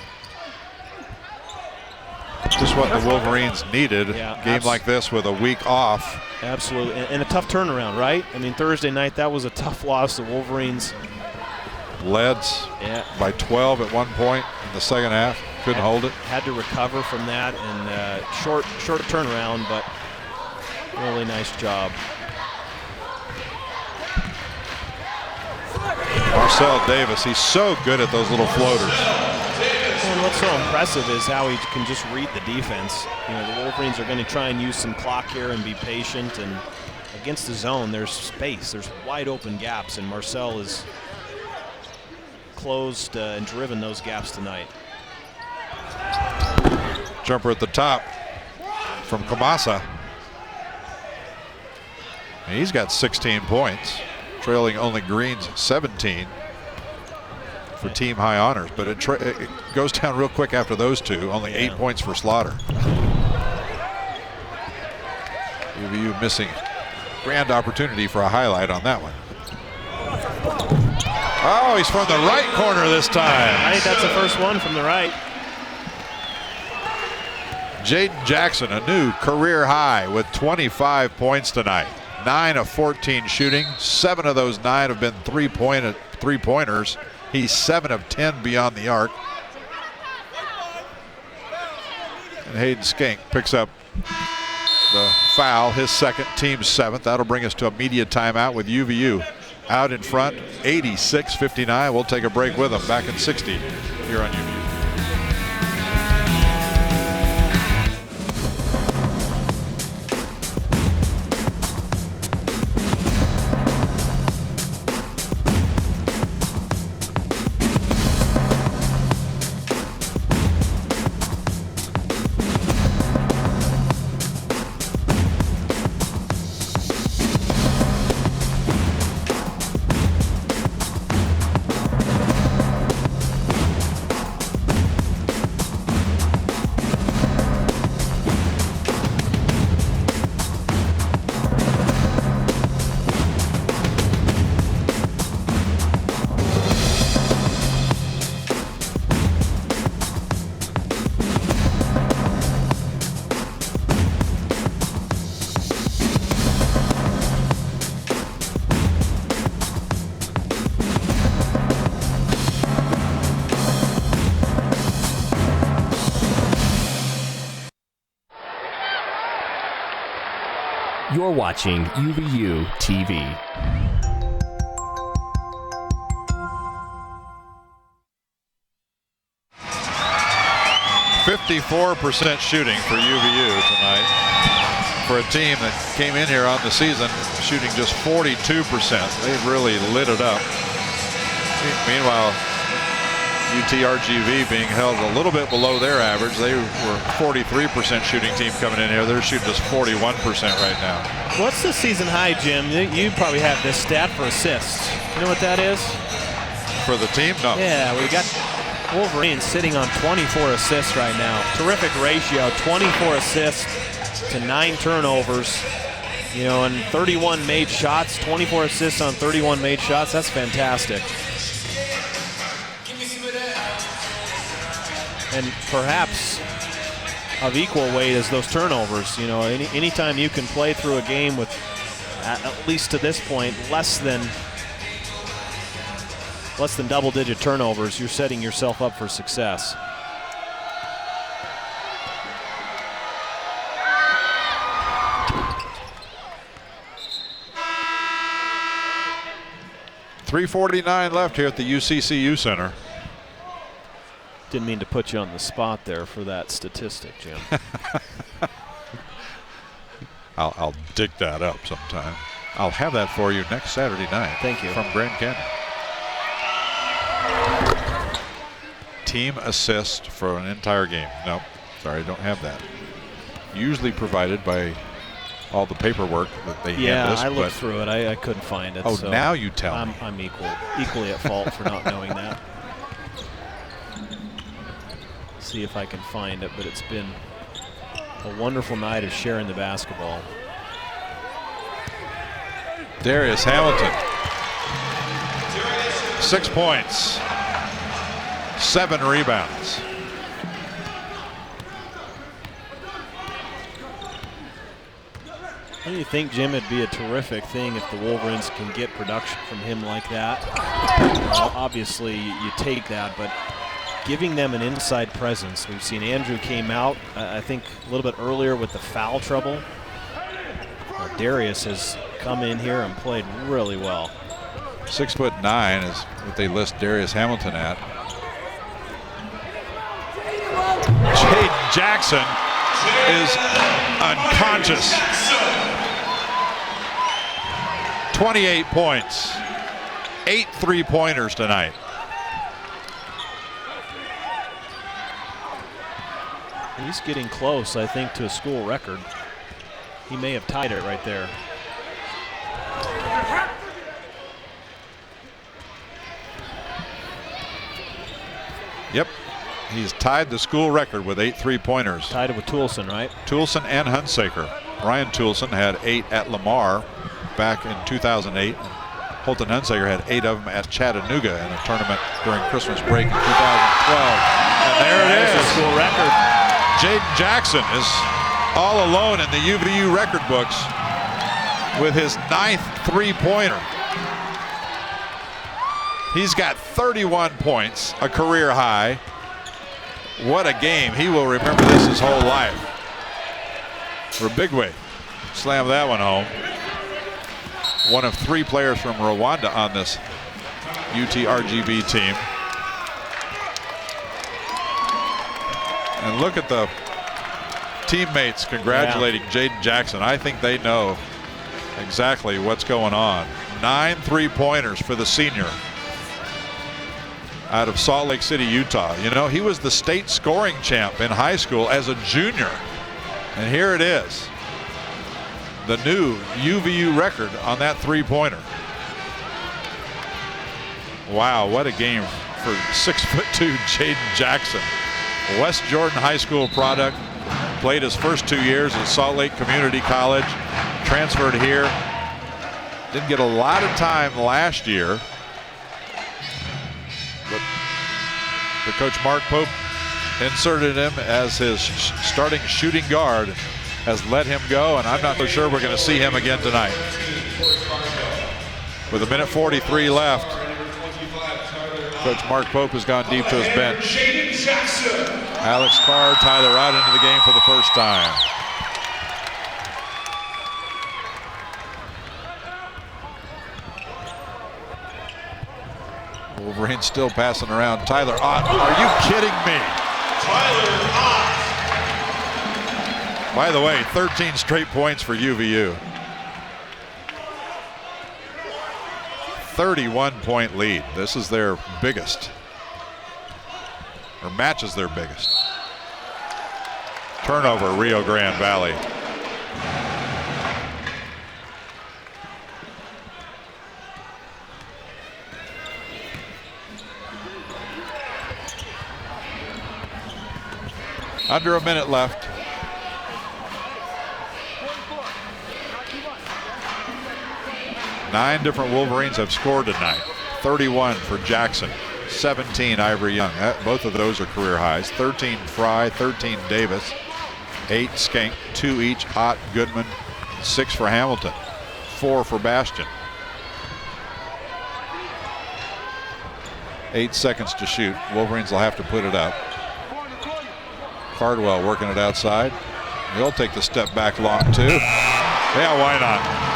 Just what the Wolverines needed. Game like this with a week off. Absolutely, and a tough turnaround, right? I mean, Thursday night, that was a tough loss. The Wolverines led by 12 at one point in the second half. Couldn't hold it. Had to recover from that, and short turnaround, but really nice job. Marcel Davis, he's so good at those little floaters. And what's so impressive is how he can just read the defense. The Wolverines are going to try and use some clock here and be patient. And against the zone, there's space. There's wide open gaps, and Marcel has closed and driven those gaps tonight. Jumper at the top from Kamasa. And he's got 16 points, trailing only Green's 17. For team high honors, but it goes down real quick after those two. Only 8 points for Slaughter. UVU missing grand opportunity for a highlight on that one. Oh, he's from the right corner this time. I think that's the first one from the right. Jaden Jackson, a new career high with 25 points tonight. 9 of 14 shooting. 7 of those 9 have been three-pointers. He's 7 of 10 beyond the arc. And Hayden Skank picks up the foul, his second, team's 7th. That'll bring us to a media timeout with UVU out in front, 86-59. We'll take a break with them. Back in 60 here on UVU. You're watching UVU TV. .54% shooting for UVU tonight. for a team that came in here on the season shooting just 42%. They've really lit it up. Meanwhile, UTRGV being held a little bit below their average. They were 43% shooting team coming in here. They're shooting just 41% right now. What's the season high, Jim? You probably have this stat for assists. You know what that is? For the team? No. Yeah, we got Wolverines sitting on 24 assists right now. Terrific ratio, 24 assists to 9 turnovers. You know, and 31 made shots, 24 assists on 31 made shots. That's fantastic. And perhaps of equal weight as those turnovers. You know, anytime you can play through a game with, at least to this point, less than double-digit turnovers, you're setting yourself up for success. .349 left here at the UCCU Center. Didn't mean to put you on the spot there for that statistic, Jim. I'll dig that up sometime. I'll have that for you next Saturday night. Thank you. From Grand Canyon. Team assist for an entire game. No, sorry, I don't have that. Usually provided by all the paperwork that they hand us. Yeah, I looked through it. I couldn't find it. Oh, so now you tell me. I'm equally at fault for not knowing that. See if I can find it, but it's been a wonderful night of sharing the basketball. Darius Hamilton, 6 points, 7 rebounds. Don't you think, Jim, it'd be a terrific thing if the Wolverines can get production from him like that? Well, obviously, you take that, but giving them an inside presence. We've seen Andrew came out, I think, a little bit earlier with the foul trouble. Darius has come in here and played really well. 6'9" is what they list Darius Hamilton at. Jaden Jackson is unconscious. 28 points, 8 3-pointers tonight. He's getting close, I think, to a school record. He may have tied it right there. Yep, he's tied the school record with 8 3-pointers. Tied it with Toulson, right? Toulson and Hunsaker. Ryan Toulson had 8 at Lamar back in 2008. Holton Hunsaker had 8 of them at Chattanooga in a tournament during Christmas break in 2012. And there it is. A school record. Jaden Jackson is all alone in the UVU record books with his 9th 3-pointer. He's got 31 points, a career high. What a game. He will remember this his whole life. For Bigway, slam that one home. One of 3 players from Rwanda on this UTRGV team. And look at the teammates congratulating Jaden Jackson. I think they know exactly what's going on. 9 3-pointers for the senior out of Salt Lake City, Utah. You know, he was the state scoring champ in high school as a junior. And here it is. The new UVU record on that 3-pointer. Wow, what a game for 6'2" Jaden Jackson. West Jordan High School product. Played his first 2 years at Salt Lake Community College. Transferred here. Didn't get a lot of time last year. But the coach Mark Pope inserted him as his starting shooting guard. Has let him go, and I'm not so sure we're going to see him again tonight. With 1:43 left, Coach Mark Pope has gone deep to his bench. Alex Carr, Tyler Rod into the game for the first time. Wolverine still passing around. Tyler Ott, are you kidding me? Tyler Ott. By the way, 13 straight points for UVU. 31-point lead. This is their biggest, or matches their biggest. Turnover, Rio Grande Valley. Under a minute left. Nine different Wolverines have scored tonight. 31 for Jackson, 17 Ivory Young. Both of those are career highs. 13 Fry, 13 Davis, 8 Skank, 2 each Ott, Goodman, 6 for Hamilton, 4 for Bastion. 8 seconds to shoot. Wolverines will have to put it up. Cardwell working it outside. He'll take the step back long too. Yeah, why not?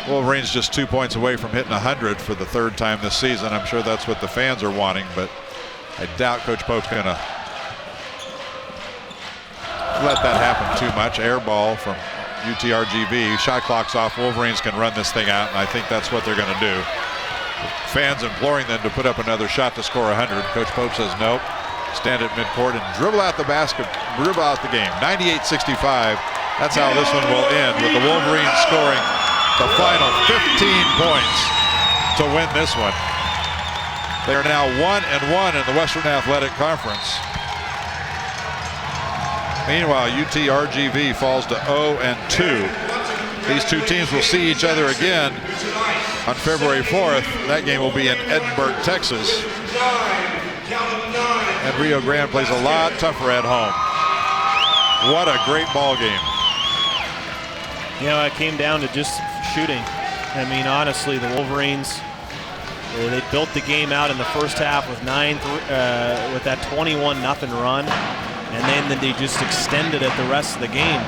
Wolverines just 2 points away from hitting 100 for the 3rd time this season. I'm sure that's what the fans are wanting, but I doubt Coach Pope's going to let that happen too much. Air ball from UTRGV. Shot clock's off. Wolverines can run this thing out, and I think that's what they're going to do. Fans imploring them to put up another shot to score 100. Coach Pope says nope. Stand at midcourt and dribble out the basket, dribble out the game. 98-65. That's how this one will end, with the Wolverines scoring the final 15 points to win this one. They are now 1-1 in the Western Athletic Conference. Meanwhile, UTRGV falls to 0-2. These two teams will see each other again on February 4th. That game will be in Edinburgh, Texas. And Rio Grande plays a lot tougher at home. What a great ball game. You know, it came down to just shooting. I mean, honestly, the Wolverines, they built the game out in the first half with with that 21-0 run, and then they just extended it the rest of the game.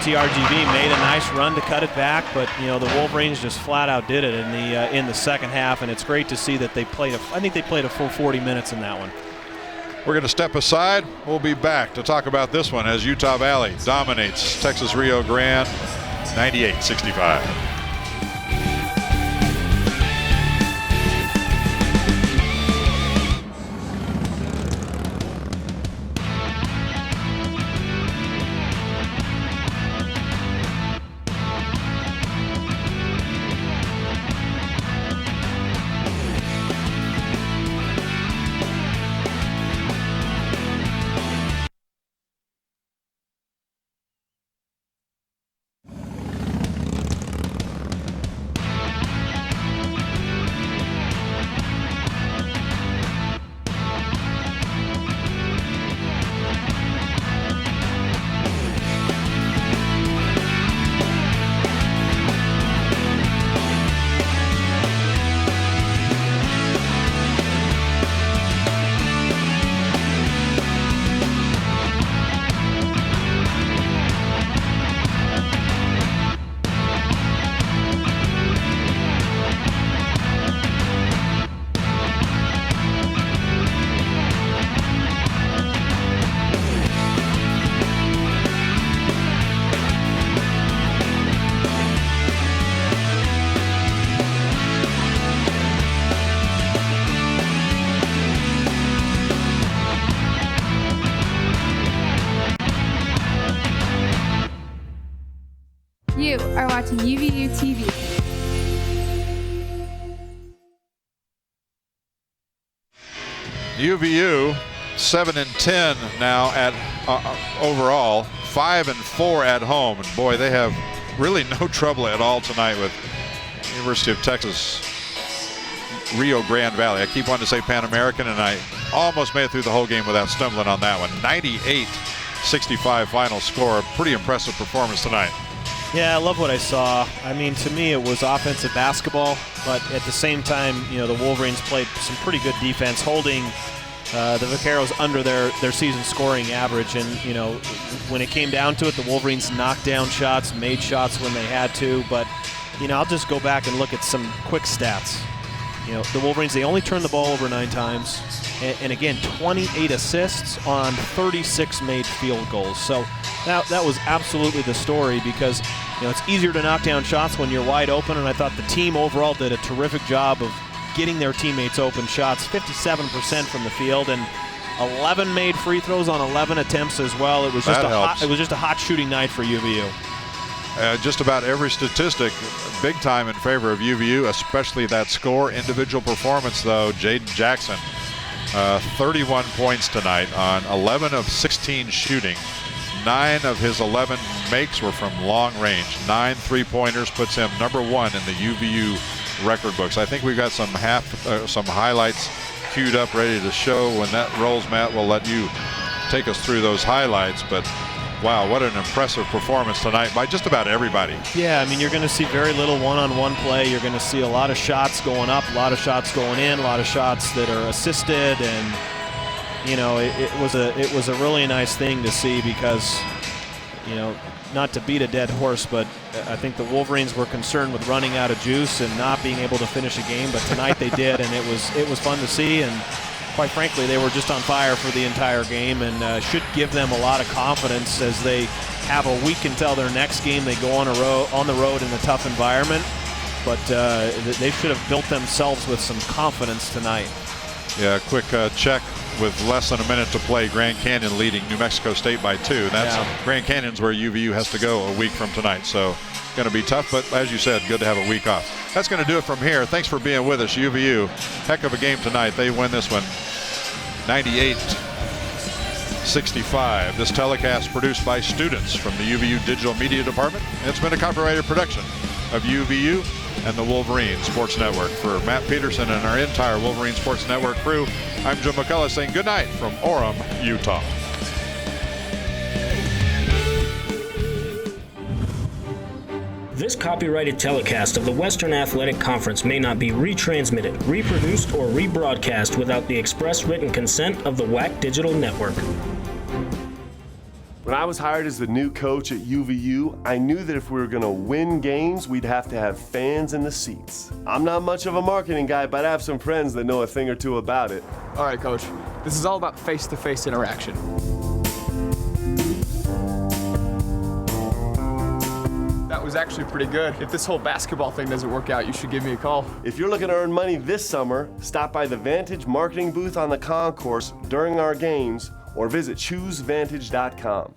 UTRGV made a nice run to cut it back, but you know, the Wolverines just flat out did it in the second half, and it's great to see that they played I think they played a full 40 minutes in that one. We're going to step aside. We'll be back to talk about this one as Utah Valley dominates Texas Rio Grande 98-65. You are watching UVU TV. UVU 7-10 now at overall, 5-4 at home, and boy, they have really no trouble at all tonight with University of Texas Rio Grande Valley. I keep wanting to say Pan American, and I almost made it through the whole game without stumbling on that one. 98-65 final score. Pretty impressive performance tonight. Yeah, I love what I saw. I mean, to me, it was offensive basketball, but at the same time, you know, the Wolverines played some pretty good defense, holding the Vaqueros under their season scoring average. And, you know, when it came down to it, the Wolverines knocked down shots, made shots when they had to. But, you know, I'll just go back and look at some quick stats. You know, the Wolverines, they only turned the ball over 9 times. And again, 28 assists on 36 made field goals. So that was absolutely the story, because it's easier to knock down shots when you're wide open, and I thought the team overall did a terrific job of getting their teammates open shots. 57% from the field, and 11 made free throws on 11 attempts as well. It was just a hot shooting night for UVU. Just about every statistic big time in favor of UVU, especially that score. Individual performance, though, Jaden Jackson, 31 points tonight on 11 of 16 shooting. 9 of his 11 makes were from long range. 9 3-pointers puts him number 1 in the UVU record books. I think we've got some highlights queued up, ready to show. When that rolls, Matt, we'll let you take us through those highlights. But wow, what an impressive performance tonight by just about everybody. Yeah, I mean, you're going to see very little one-on-one play. You're going to see a lot of shots going up, a lot of shots going in, a lot of shots that are assisted, and it was a really nice thing to see, because not to beat a dead horse, but I think the Wolverines were concerned with running out of juice and not being able to finish a game, but tonight they did, and it was fun to see. And quite frankly, they were just on fire for the entire game, and should give them a lot of confidence as they have a week until their next game. They go on the road in a tough environment, but they should have built themselves with some confidence tonight. Yeah, quick check with less than a minute to play. Grand Canyon leading New Mexico State by 2. Grand Canyon's where UVU has to go a week from tonight, so going to be tough, but as you said, good to have a week off. That's going to do it from here. Thanks for being with us, UVU. Heck of a game tonight. They win this one 98-65. This telecast produced by students from the UVU Digital Media Department. It's been a copyrighted production of UVU and the Wolverine Sports Network. For Matt Peterson and our entire Wolverine Sports Network crew, I'm Jim McCullough saying good night from Orem, Utah. This copyrighted telecast of the Western Athletic Conference may not be retransmitted, reproduced, or rebroadcast without the express written consent of the WAC Digital Network. When I was hired as the new coach at UVU, I knew that if we were going to win games, we'd have to have fans in the seats. I'm not much of a marketing guy, but I have some friends that know a thing or two about it. All right, Coach. This is all about face-to-face interaction. That was actually pretty good. If this whole basketball thing doesn't work out, you should give me a call. If you're looking to earn money this summer, stop by the Vantage marketing booth on the concourse during our games, or visit ChooseVantage.com.